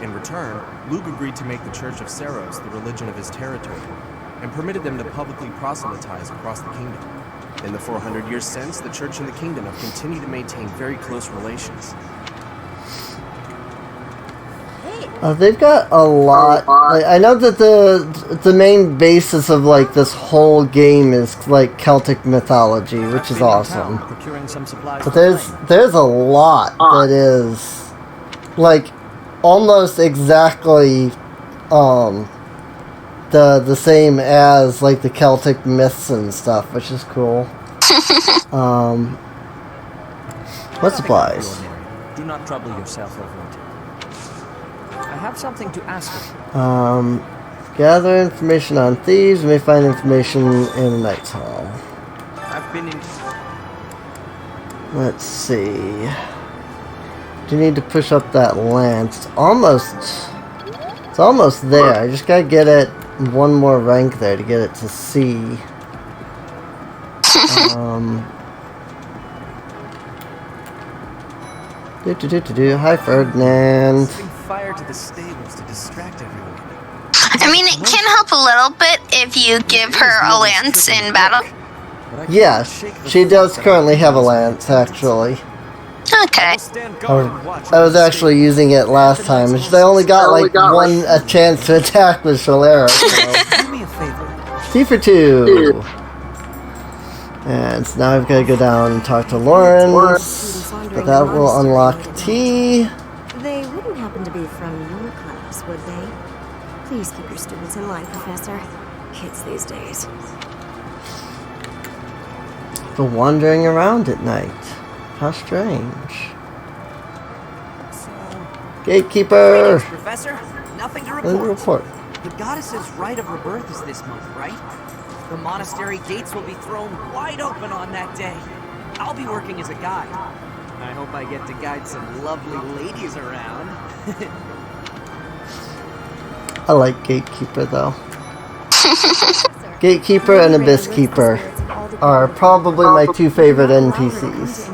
In return, Luke agreed to make the Church of Saros the religion of his territory, and permitted them to publicly proselytize across the kingdom. In the 400 years since, the church and the kingdom have continued to maintain very close relations.
They've got a lot. Like, I know that the main basis of like this whole game is like Celtic mythology, which is awesome. But there's a lot that is like almost exactly the same as like the Celtic myths and stuff, which is cool. What supplies?
Do not trouble yourself over it. I have something to ask of you.
Gather information on thieves. You may find information in the Knight's Hall.
I've been in...
Let's see. Do you need to push up that lance? It's almost there. I just gotta get it one more rank there to get it to C. Hi, Ferdinand.
Fire to the stables to distract everyone.
I mean, it can help a little bit if you give her a lance in battle.
Yeah, she does currently have a lance, actually.
Okay.
I was actually using it last time, and I only got like a chance to attack with Solera. So.
Do me a favor.
C for 2. And so now I've got to go down and talk to Lawrence, but that will unlock T.
They wouldn't happen to be from your class, would they? Please keep your students in line, Professor. Kids these days.
For wandering around at night. How strange. Gatekeeper!
Greetings, Professor. Nothing to
Let me report.
The goddess's rite of rebirth is this month, right? The monastery gates will be thrown wide open on that day. I'll be working as a guide. I hope I get to guide some lovely ladies around.
I like Gatekeeper though. Gatekeeper and Abyss Keeper are probably my two favorite NPCs.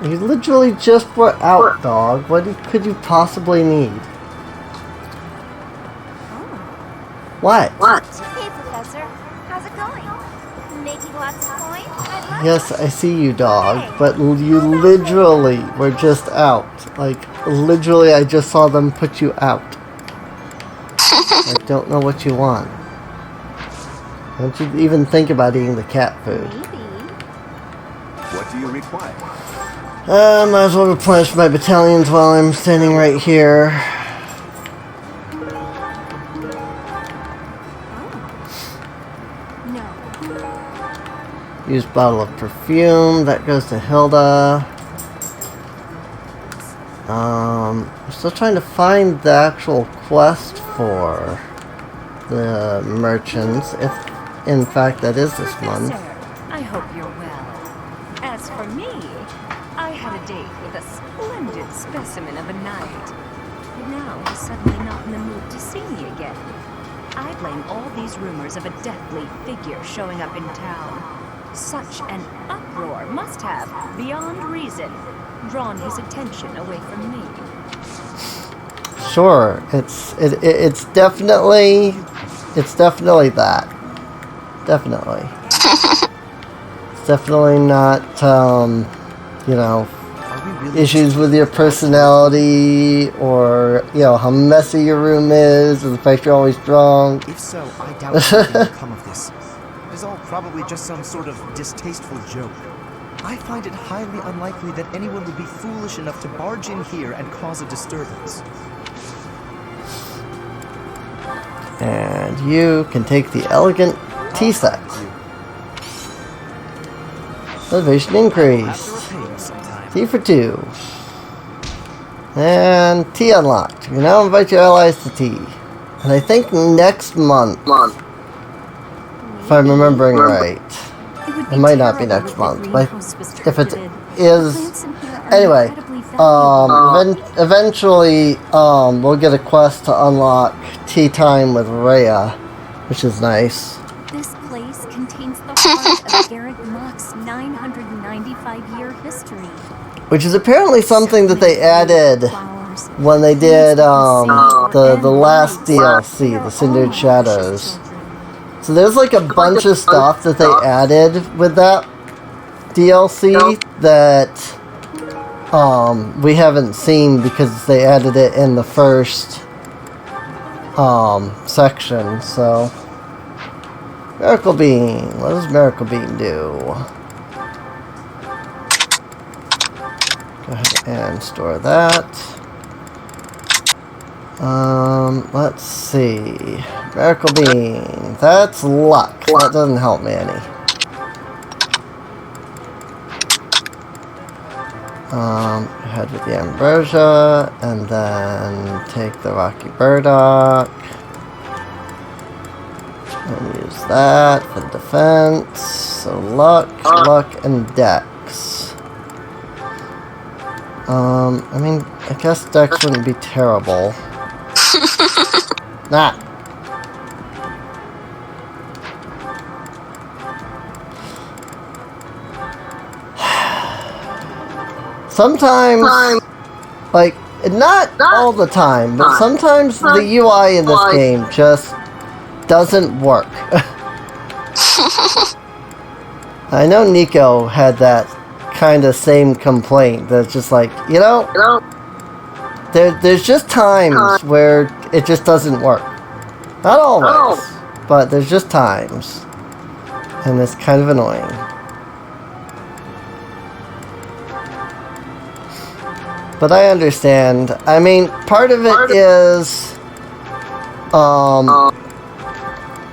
You literally just were out, dog. What could you possibly need? What?
Hey, Professor. How's it going? Making lots of coins? I love
Yes, I see you, dog. But you literally were just out. Like, literally, I just saw them put you out. I don't know what you want. Don't you even think about eating the cat food.
What do you require?
Might as well replenish my battalions while I'm standing right here. Use bottle of perfume. That goes to Hilda. I'm still trying to find the actual quest for the merchants, if in fact that is this month.
I hope you're well. As for me, I had a date with a splendid specimen of a knight. But now he's suddenly not in the mood to see me again. I blame all these rumors of a deathly figure showing up in town. Such an uproar must have, beyond reason, drawn his attention away from me.
Sure, it's definitely that. Definitely. It's definitely not you know, issues with your personality or, you know, how messy your room is or the fact you're always drunk.
If so, I doubt anything will come of this. It is all probably just some sort of distasteful joke. I find it highly unlikely that anyone would be foolish enough to barge in here and cause a disturbance.
And you can take the elegant tea set. Elevation increase. Tea for 2. And tea unlocked. You now invite your allies to tea. And I think next month, if I'm remembering right, it might not be next month, but if it is, anyway, eventually, we'll get a quest to unlock tea time with Rhea, which is nice.
This place contains the heart of Garrett Mock's 995-year history.
Which is apparently something that they added when they did the last DLC, the Cindered Shadows. So there's like a bunch of stuff that they added with that DLC that we haven't seen because they added it in the first section. So Miracle Bean, what does Miracle Bean do? Go ahead and store that. Let's see. Miracle Bean. That's luck. That doesn't help me any. Head with the Ambrosia, and then take the Rocky Burdock. And use that for defense. So luck, and dex. I mean, I guess dex wouldn't be terrible. Nah. Sometimes, like, not all the time, but sometimes the UI in this game just doesn't work. I know Nico had that kind of same complaint. That's just like, you know, there's just times where it just doesn't work. Not always, but there's just times. And it's kind of annoying. But I understand. I mean, part of it is,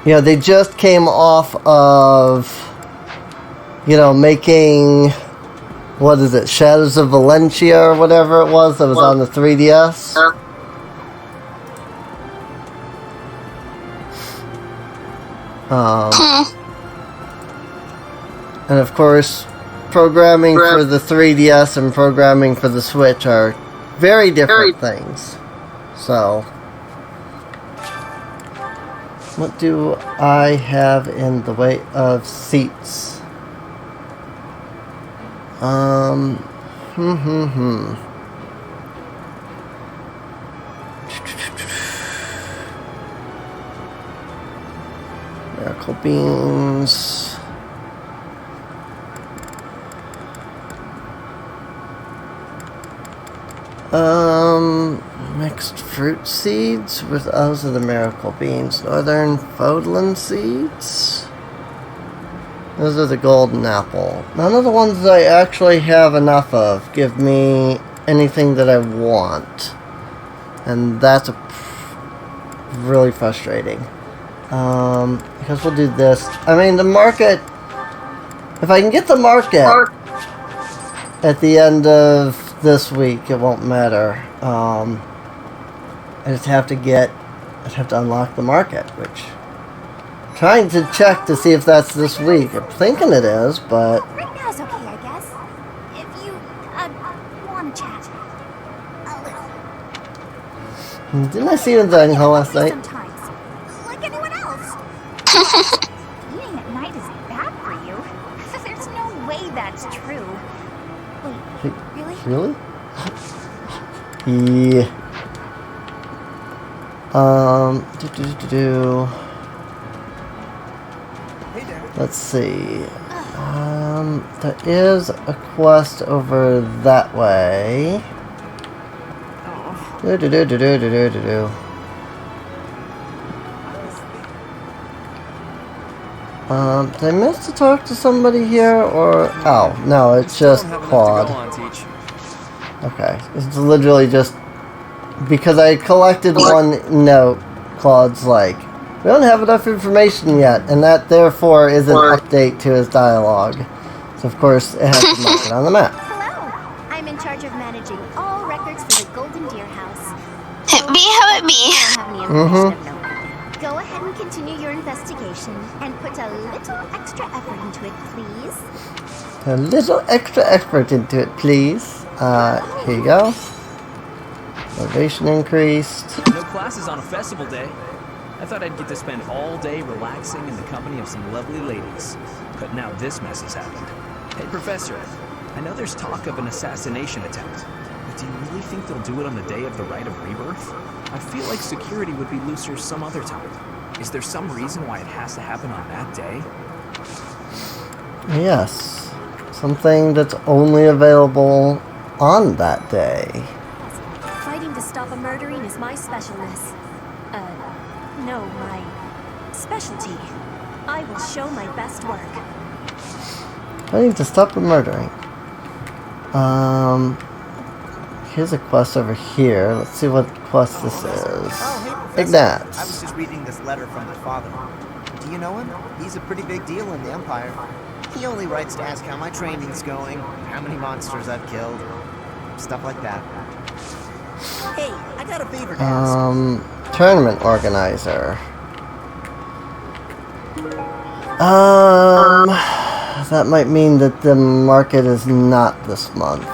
you know, they just came off of, you know, making, what is it, Shadows of Valencia or whatever it was that was on the 3DS. And of course, programming for the 3DS and programming for the Switch are very different things. So, what do I have in the way of seats? Miracle beans. Mixed fruit seeds with those are the miracle beans. Northern Fodland seeds. Those are the golden apple. None of the ones that I actually have enough of give me anything that I want. And that's really frustrating. Because we'll do this. I mean, the market... If I can get the market at the end of this week, it won't matter. I just have to unlock the market, which... I'm trying to check to see if that's this week. I'm thinking it is, but...
Right now is okay, I guess. If you, want to chat. A little.
Didn't I see you in Zanho last night?
Sometimes. Like anyone else. Eating at night is bad for you. There's no way that's true. Wait, really?
Really? Yeah. Let's see. There is a quest over that way. Did I miss to talk to somebody here, or... Oh, no, it's just Claude. Okay, it's literally just... Because I collected one note, Claude's like, we don't have enough information yet, and that therefore is an update to his dialogue. So of course, it has to mark it on the map.
Hello, I'm in charge of managing all records for the Golden Deer House.
It be how it be.
Go ahead and continue your investigation, and put a little extra effort into it, please.
A little extra effort into it, please. Here you go. Motivation increased.
No classes on a festival day. I thought I'd get to spend all day relaxing in the company of some lovely ladies. But now this mess has happened. Hey, Professor, I know there's talk of an assassination attempt, but do you really think they'll do it on the day of the Rite of Rebirth? I feel like security would be looser some other time. Is there some reason why it has to happen on that day?
Yes. Something that's only available on that day.
Fighting to stop a murdering is my specialness. No, my specialty. I will show my best work.
I need to stop the murdering. Here's a quest over here. Let's see what quest this is.
Oh, hey, Professor.
Ignatz.
I was just reading this letter from my father. Do you know him? He's a pretty big deal in the Empire. He only writes to ask how my training's going, how many monsters I've killed, stuff like that. Hey, I got a favor to ask.
Tournament organizer. That might mean that the market is not this month.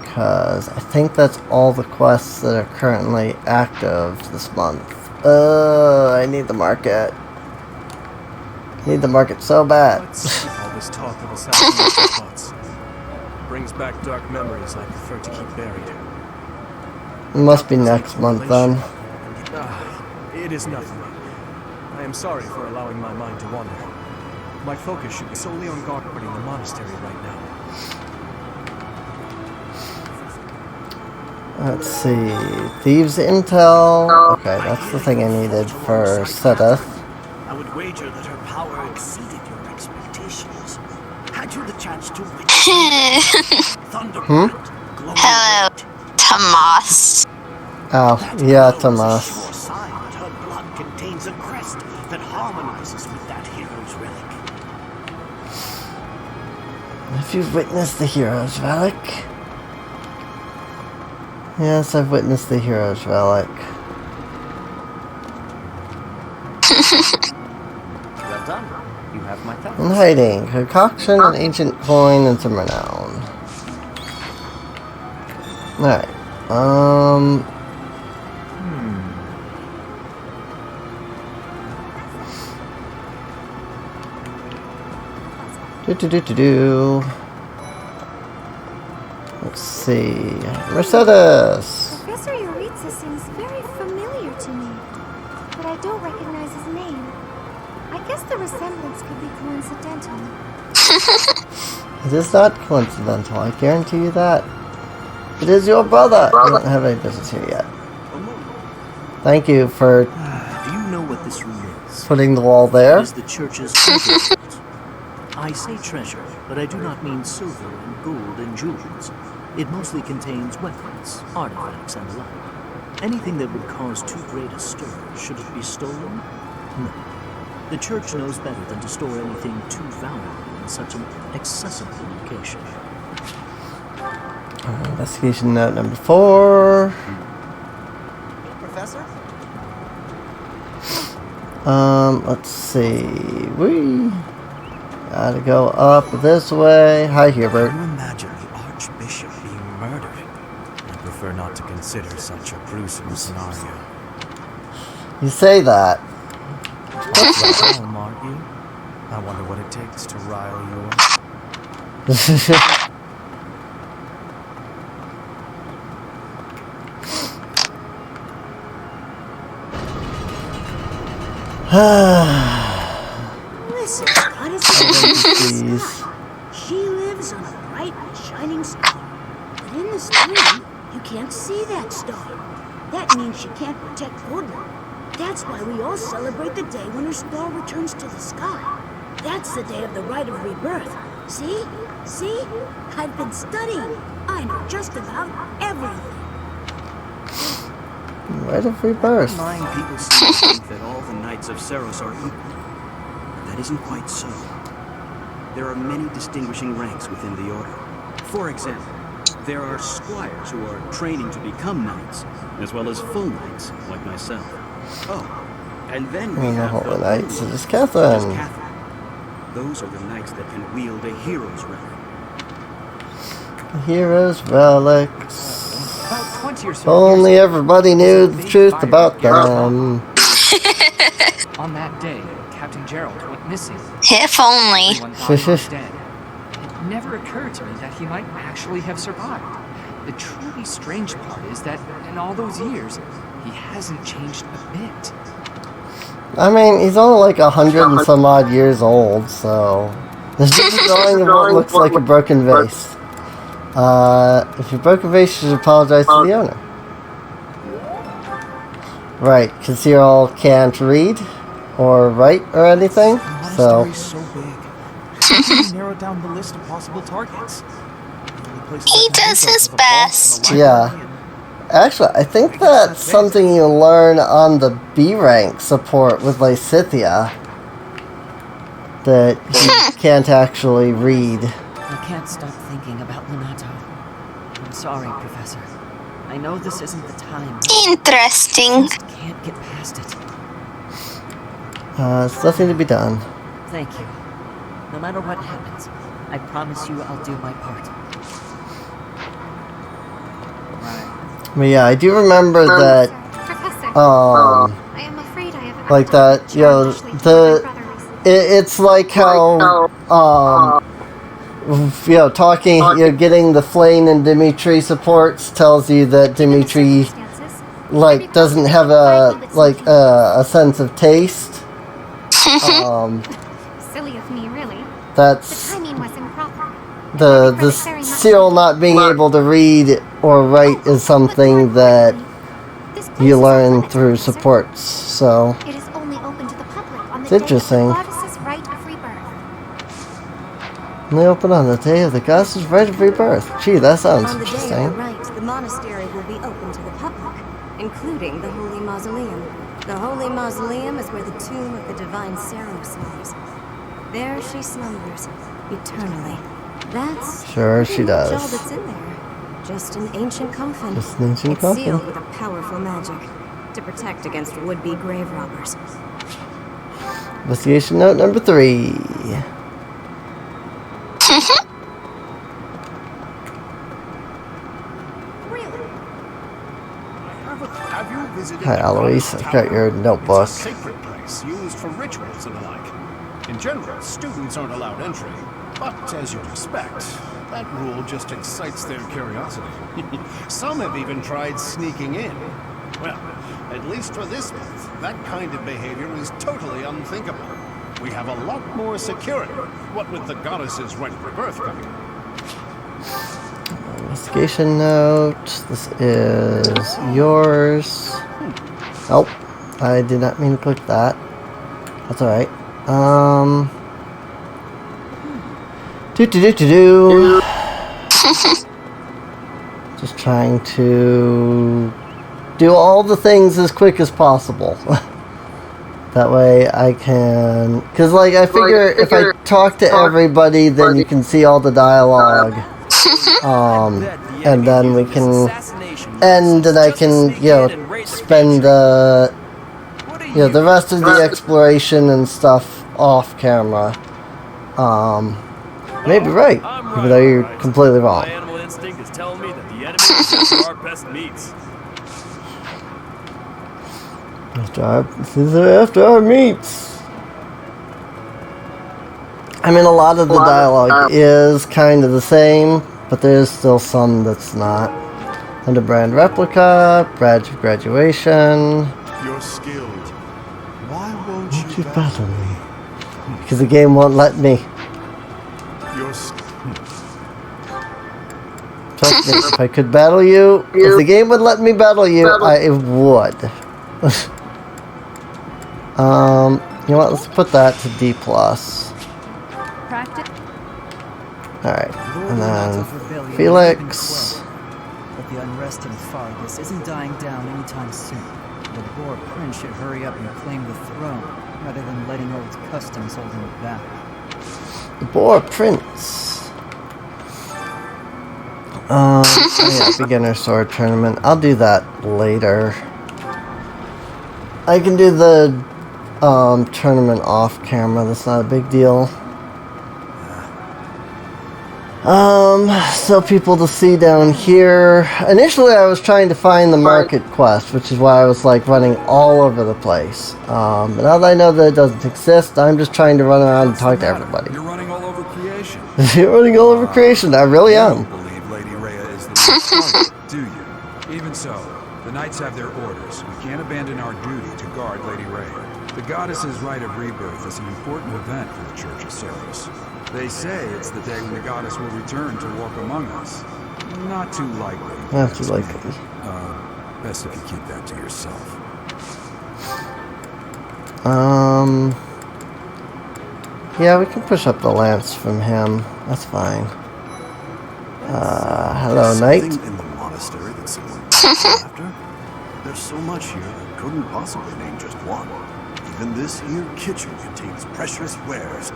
Because I think that's all the quests that are currently active this month. I need the market. I need the market so bad.
All this talk of assassination plots brings back dark memories I prefer to keep buried.
It must be next month then.
It is nothing. I am sorry for allowing my mind to wander. My focus should be solely on guarding the monastery right now.
Let's see. Thieves intel. Okay, that's the thing I needed for Sedith.
I would wager that her power exceeded your expectations. Had you the chance to witness Thunderbolt glow?
Hello, Tomas.
Oh, yeah, Tomas.
Sure sign that her blood contains a crest that harmonizes with that hero's relic.
Have you witnessed the hero's relic? Yes, I've witnessed the hero's relic.
Well done. You have my thanks.
In hiding. Concoction, an ancient coin, and some renown. Alright. Let's see. Mercedes.
Professor Yuritsa seems very familiar to me, but I don't recognize his name. I guess the resemblance could be coincidental.
It is not coincidental, I guarantee you that. It is your brother. You don't have any business here yet. Thank you for
Do you know what this room is?
putting the wall there.
It is the church's treasure vault. I say treasure, but I do not mean silver and gold and jewels. It mostly contains weapons, artifacts, and the like. Anything that would cause too great a stir, should it be stolen? No. The church knows better than to store anything too valuable in such an accessible location.
Investigation note number 4.
Professor?
Let's see. We gotta go up this way. Hi, Hubert.
Can you imagine the Archbishop being murdered? I prefer not to consider such a gruesome scenario.
You say that.
Home, aren't you? I wonder what it takes to rile you up.
Listen, Goddess,
Please.
she lives on a bright and shining star. But in the stream, you can't see that star. That means she can't protect Portland. That's why we all celebrate the day when her star returns to the sky. That's the day of the rite of rebirth. See? See? I've been studying. I know just about everything.
Rite of rebirth.
Mind people seem to think that all the knights of Saros are equal. But that isn't quite so. There are many distinguishing ranks within the order. For example, there are squires who are training to become knights, as well as full knights, like myself. Oh, and then we have
Holy
the
Knights. It is
Just
Catherine.
Catherine. Those are the knights that can wield a hero's relic.
Heroes, relics.
About 20 or so
Only
years
everybody knew the truth about them.
on that day, Captain Gerald went missing.
If only.
Everyone thought he was dead. It never occurred to me that he might actually have survived. The truly strange part is that in all those years, he hasn't changed a bit.
I mean, he's only like 100 and some odd years old, so there's just a drawing of what looks like a broken vase. If you broke a vase, you should apologize to the owner. Right, because you all can't read or write or anything, so.
Monastery's so big. How can we narrow down the list of possible targets?
He does his best.
Yeah. Actually, I think that's something you learn on the B rank support with Lysithia. That you can't actually read.
I can't stop thinking about Lonato. I'm sorry, Professor. I know this isn't the time.
Interesting.
I just can't get past it.
It's nothing to be done.
Thank you. No matter what happens, I promise you I'll do my part.
But yeah, I do remember that,
I am afraid I have
like that, you know, it's like how, you know, talking, you know, getting the Flame and Dimitri supports tells you that Dimitri, like, doesn't have a, like, a sense of taste.
Silly of me, really.
That's
The timing was improper.
the Cyril not being able to read or write is something that you learn through supports, so
It is only open to the public on the
it's
day
interesting.
of the goddess's rite of rebirth.
They open on the day of the goddess's rite of rebirth. Gee, that sounds
On the day of the
interesting.
rite, the monastery will be open to the public, including the Holy Mausoleum. The Holy Mausoleum is where the tomb of the divine Saros lies. There she slumbers, eternally. That's
Sure she
pretty much all
does.
that's in there. Just an ancient coffin.
Just an ancient
it's
coffin.
sealed with a powerful magic to protect against would-be grave robbers.
Investigation note number 3.
Have you visited
Hi,
the
Eloise.
Goddess
I've got your
Tower?
notebook.
It's a sacred place used for rituals and the like. In general, students aren't allowed entry, But as you'd expect, that rule just excites their curiosity. Some have even tried sneaking in. Well, at least for this month, that kind of behavior is totally unthinkable. We have a lot more security, what with the goddess's right of rebirth coming.
Investigation note. This is yours. Oh, I did not mean to click that. That's alright. Just trying to do all the things as quick as possible. That way I can... Because, like, I figure if I talk to everybody, then you can see all the dialogue. And then we can end, and I can, you know, spend the rest of the exploration and stuff off camera. Maybe right, even though you're completely wrong.
My animal instinct is telling me that the enemy is our best meats.
After our meats. I mean, a lot of the dialogue is kind of the same, but there's still some that's not. Underbrand replica, badge of graduation.
You're skilled. Why won't
Won't you battle me? Because the game won't let me. Trust me, if I could battle you, if the game would let me battle you, I would. You know what, let's put that to D+. Alright, and then Felix.
But the unrest in Fargus isn't dying down anytime soon. The Boar Prince should hurry up and claim the throne, rather than letting old customs hold him back.
The Boar Prince. Yeah, beginner sword tournament. I'll do that later. I can do the tournament off camera. That's not a big deal. So people to see down here. Initially, I was trying to find the market quest, which is why I was like running all over the place. But now that I know that it doesn't exist, I'm just trying to run around and talk to everybody.
You're running all over creation.
You're running all over creation. I really am.
Do you? Even so, the knights have their orders. We can't abandon our duty to guard Lady Rhea. The goddess's rite of rebirth is an important event for the Church of Ceros. They say it's the day when the goddess will return to walk among us. Not too likely.
Not too likely.
Best if you keep that to yourself.
Yeah, we can push up the lance from him. That's fine. Hello, knight.
Something in the monastery that someone after? There's so much here, I couldn't possibly name just one. Even this here kitchen contains precious wares.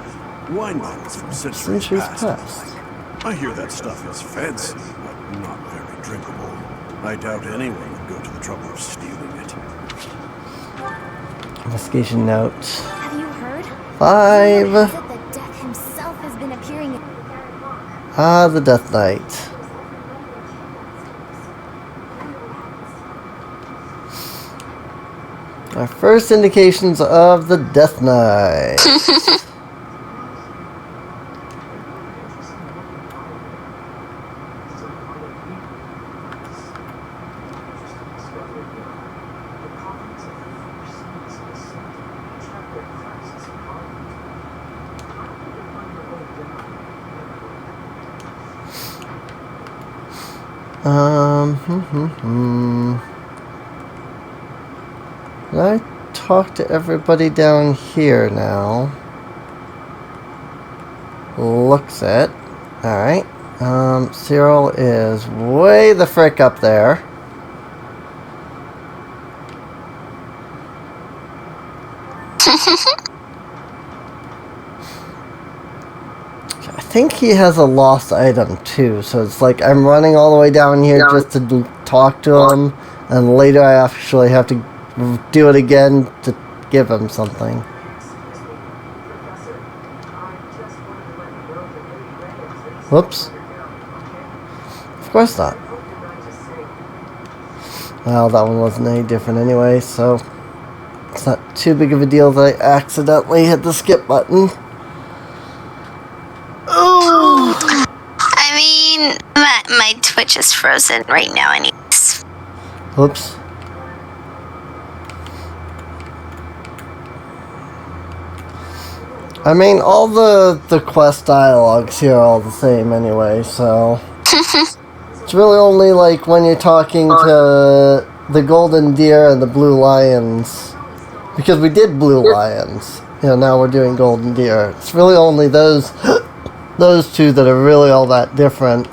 Wine bottles from centuries past. I hear that stuff is fancy, but not very drinkable. I doubt anyone would go to the trouble of stealing it.
Investigation note.
Have you heard?
5.
That the Death himself has been appearing in...
Ah, the Death Knight. Our first indications of the Death Knight. Can I talk to everybody down here now? Looks it. Alright. Cyril is way the frick up there. I think he has a lost item too, so it's like I'm running all the way down here just to talk to him, and later I actually have to do it again to give him something. Whoops. Of course not. Well, that one wasn't any different anyway, so it's not too big of a deal that I accidentally hit the skip button. Oh!
mean, my Twitch is frozen right now anyways.
Oops. I mean, all the quest dialogues here are all the same anyway, so... It's really only like when you're talking to the golden deer and the blue lions. Because we did blue lions. You know, now we're doing golden deer. It's really only those two that are really all that different.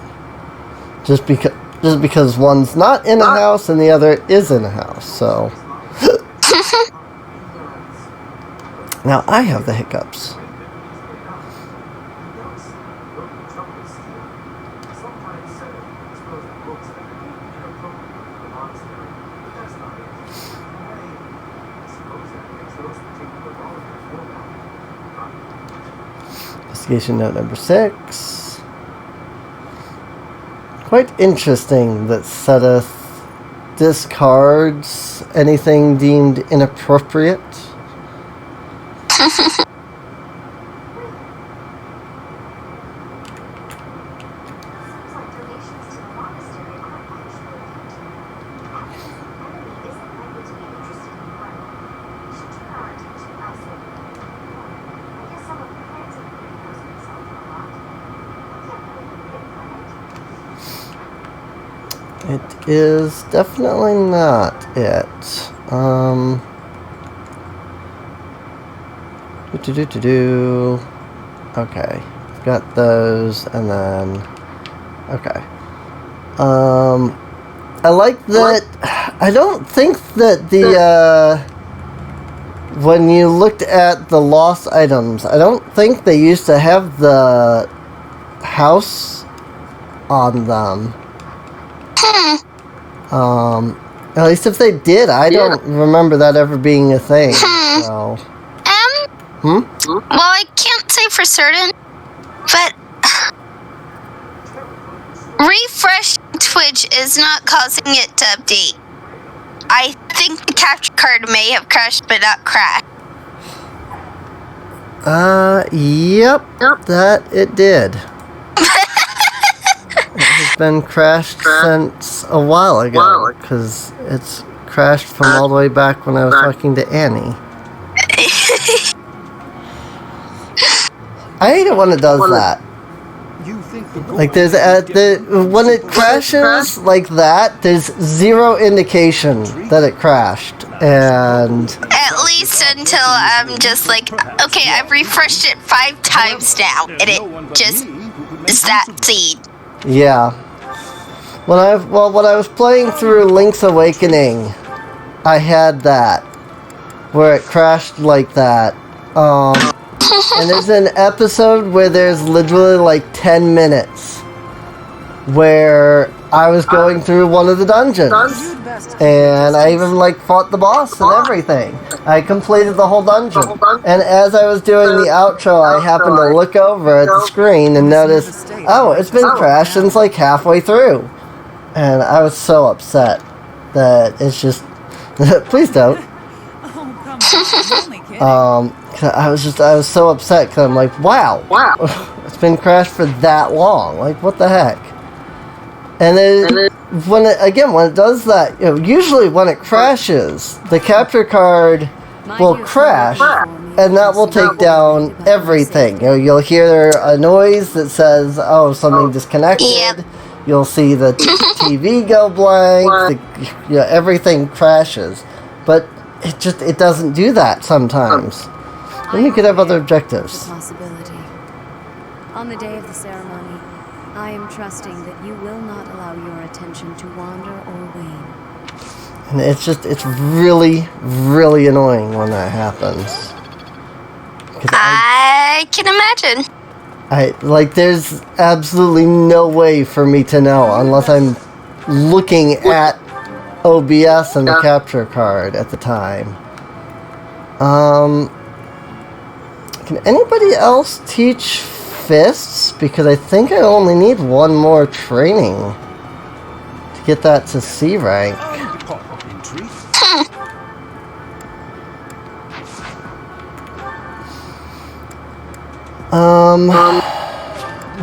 Just because one's not in a house and the other is in a house, so... Now I have the hiccups. Investigation note number 6. Quite interesting that Seth discards anything deemed inappropriate. It is definitely not it. Okay, got those, and then okay. I like that. I don't think that the when you looked at the lost items, I don't think they used to have the house on them. At least if they did, I don't remember that ever being a thing. So.
Well, I can't say for certain, but refresh Twitch is not causing it to update. I think the capture card may have crashed, but not crashed.
Yep, that it did. It has been crashed since a while ago, because it's crashed from all the way back when I was talking to Annie. I hate it when it does that. Like there's when it crashes like that, there's zero indication that it crashed, and
at least until I'm just like, okay, I've refreshed it 5 times now, and it just is that seed.
Yeah. When I was playing through Link's Awakening, I had that where it crashed like that. And there's an episode where there's literally like 10 minutes where I was going through one of the dungeons, and I even like fought the boss and everything. I completed the whole dungeon, and as I was doing the outro, I happened to look over at the screen and notice, oh, it's been crashed since like halfway through, and I was so upset that it's just please don't. I was so upset because I'm like, wow, it's been crashed for that long. Like, what the heck? And then when it does that, you know, usually when it crashes, the capture card will crash, and that will take down everything. You know, you'll hear a noise that says, "Oh, something disconnected." Yep. You'll see the TV go blank. Everything crashes, but it doesn't do that sometimes. Then you could have other objectives.
Possibility. On the day of the ceremony, I am trusting that you will not allow your attention to wander or wane.
And it's really, really annoying when that happens.
I can imagine.
There's absolutely no way for me to know unless I'm looking at OBS and the capture card at the time. Can anybody else teach fists? Because I think I only need one more training to get that to C rank.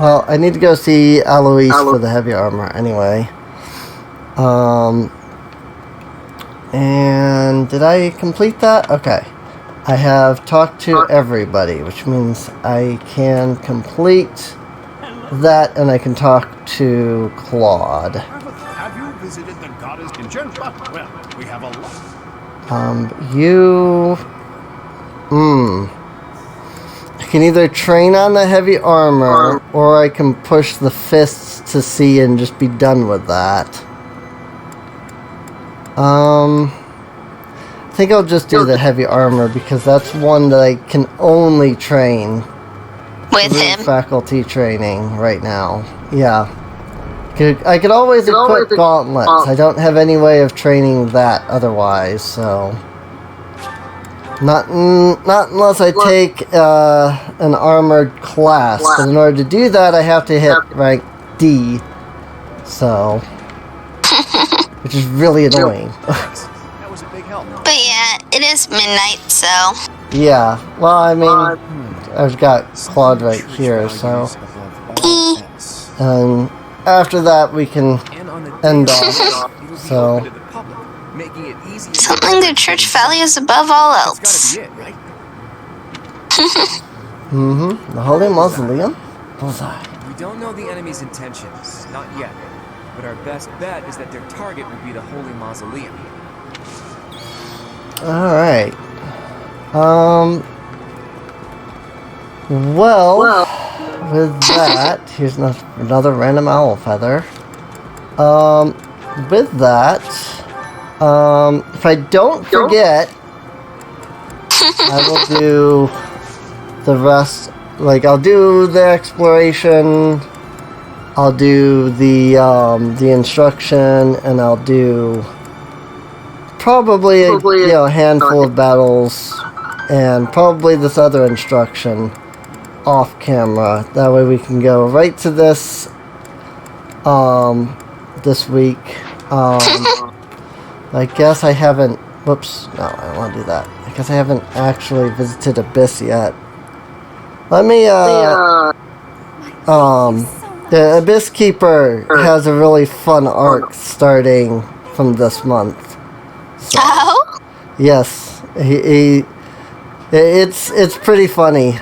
Well, I need to go see Alois for the heavy armor anyway. And did I complete that? Okay. I have talked to everybody, which means I can complete that and I can talk to Claude.
Have you visited the goddess in general? Well, we have a lot.
I can either train on the heavy armor or I can push the fists to see and just be done with that. I think I'll just do the heavy armor because that's one that I can only train
with him.
Faculty training right now. Yeah. I could always equip gauntlets. I don't have any way of training that otherwise, so... Not unless I take an armored class, but in order to do that I have to hit rank D, so... which is really annoying.
That was a big help.
But yeah, it is midnight, so...
Yeah, well, I mean, I've got Claude right here, so... And after that we can end off, so...
Something the church values above all else.
The Holy Mausoleum? Bullseye.
We don't know the enemy's intentions, not yet. But our best bet is that their target will be the Holy Mausoleum.
Alright. Well, with that, here's another random owl feather. With that, if I don't forget, I will do the rest. Like, I'll do the exploration, I'll do the instruction, and I'll do probably a handful of battles, and probably this other instruction off camera. That way we can go right to this this week. I guess I haven't... Whoops. No, I don't want to do that. I guess I haven't actually visited Abyss yet. Let me, the Abyss Keeper has a really fun arc starting from this month. So, yes. It's pretty funny.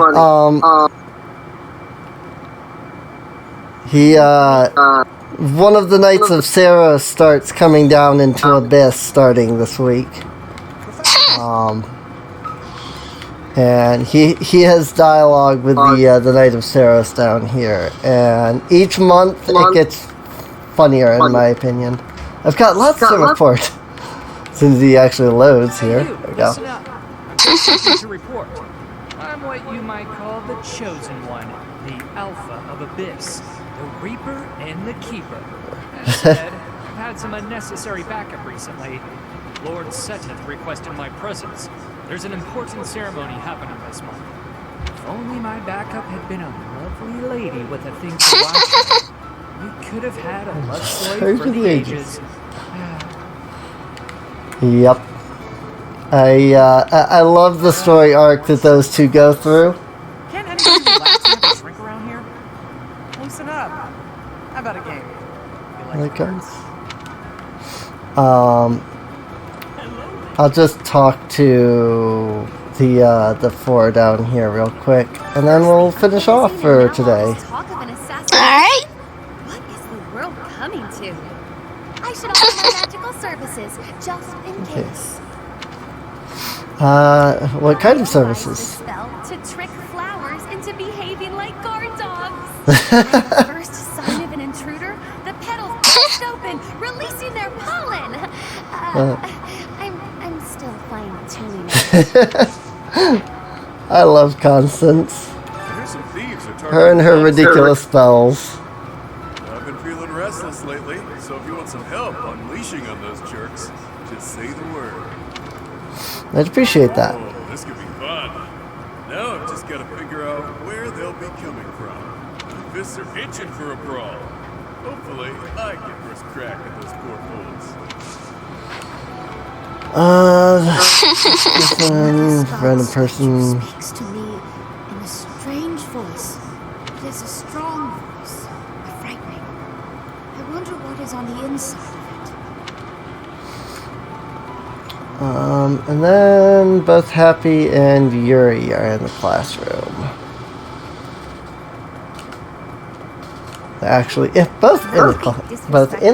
One of the Knights of Sarah starts coming down into Abyss starting this week. And he has dialogue with the Knight of Saros down here. And each month it gets funnier in my opinion. I've got lots to report. Since he actually loads here. There we go.
To report. I'm what you might call the chosen one, the Alpha of Abyss, the Reaper and the Keeper. That said, I've had some unnecessary backup recently. Lord Seteth requested my presence. There's an important ceremony happening this month. If only my backup had been a lovely lady with a thing to watch, we could have had a love story for the ages.
Yep. I love the story arc that those two go through.
Can't anybody relax and have a drink around here? Loosen up. How about a game?
Okay. I'll just talk to the four down here real quick, and then we'll finish off for today.
Alright.
What is the world coming to? I should offer my magical services, just in case.
What kind of services?
Spell to trick flowers into behaving like guard dogs. At the first sign of an intruder, the petals burst open, releasing their pollen. I'm still fine-tuning it.
I love Constance. Her and her ridiculous spells.
I've been feeling restless lately, so if you want some help unleashing on those jerks, just say the word.
I'd appreciate that.
Oh, this could be fun. Now I've just got to figure out where they'll be coming from. My fists are itching for a brawl. Hopefully, I get first crack at those poor fools.
Random person.
Speaks to me in a strange voice. It is a strong voice. goes on the inside of it.
And then both Happy and Yuri are in the classroom. Actually, if both in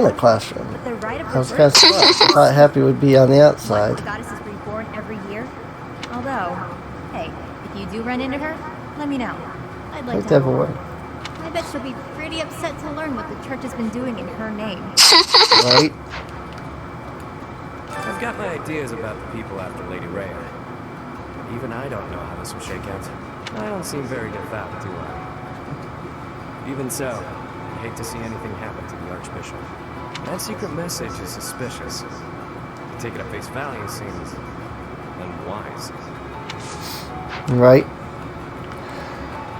the classroom. I was kind of surprised. I thought Happy would be on the outside.
The goddess is reborn every year. Although, hey, if you do run into her, let me know. I'd like to have a word. I bet she'll be pretty upset to learn what the church has been doing in her name.
Right?
I've got my ideas about the people after Lady Rhea. Even I don't know how this will shake out. I don't seem very devout, do I? Even so, I hate to see anything happen to the Archbishop. That secret message is suspicious. To take it at face value seems unwise.
Right.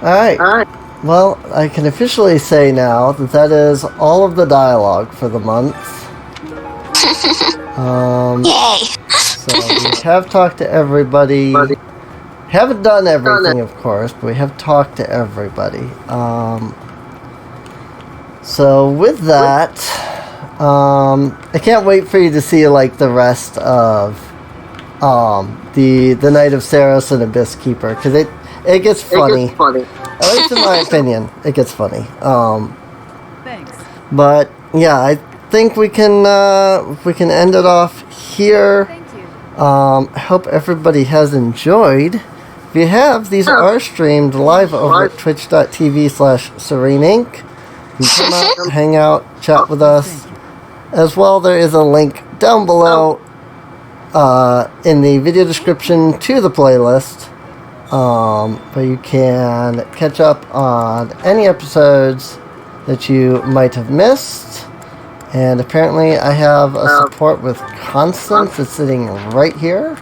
Alright. Well, I can officially say now that that is all of the dialogue for the month.
Yay!
So we have talked to everybody. Haven't done everything, of course, but we have talked to everybody. So with that, I can't wait for you to see like the rest of the Knight of Saros and Abyss Keeper, because it gets funny. At least in my opinion, it gets funny.
Thanks.
But yeah, I think we can end it off here.
Thank you.
I hope everybody has enjoyed. If you have, these are streamed live over at twitch.tv/SereneInc. You can come out, hang out, chat with us. As well, there is a link down below in the video description to the playlist, where you can catch up on any episodes that you might have missed. And apparently I have a support with Constance that's sitting right here.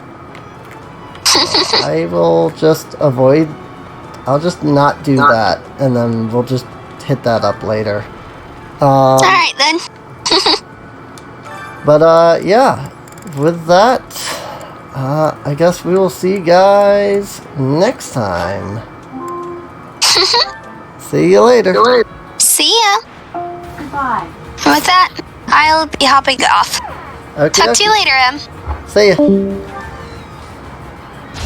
I will just I'll just not do that, and then we'll just hit that up later.
Alright then.
But yeah, with that, I guess we will see you guys next time. See you later.
See ya.
Goodbye.
And with that, I'll be hopping off.
Okay.
Talk to you later, Em.
See ya.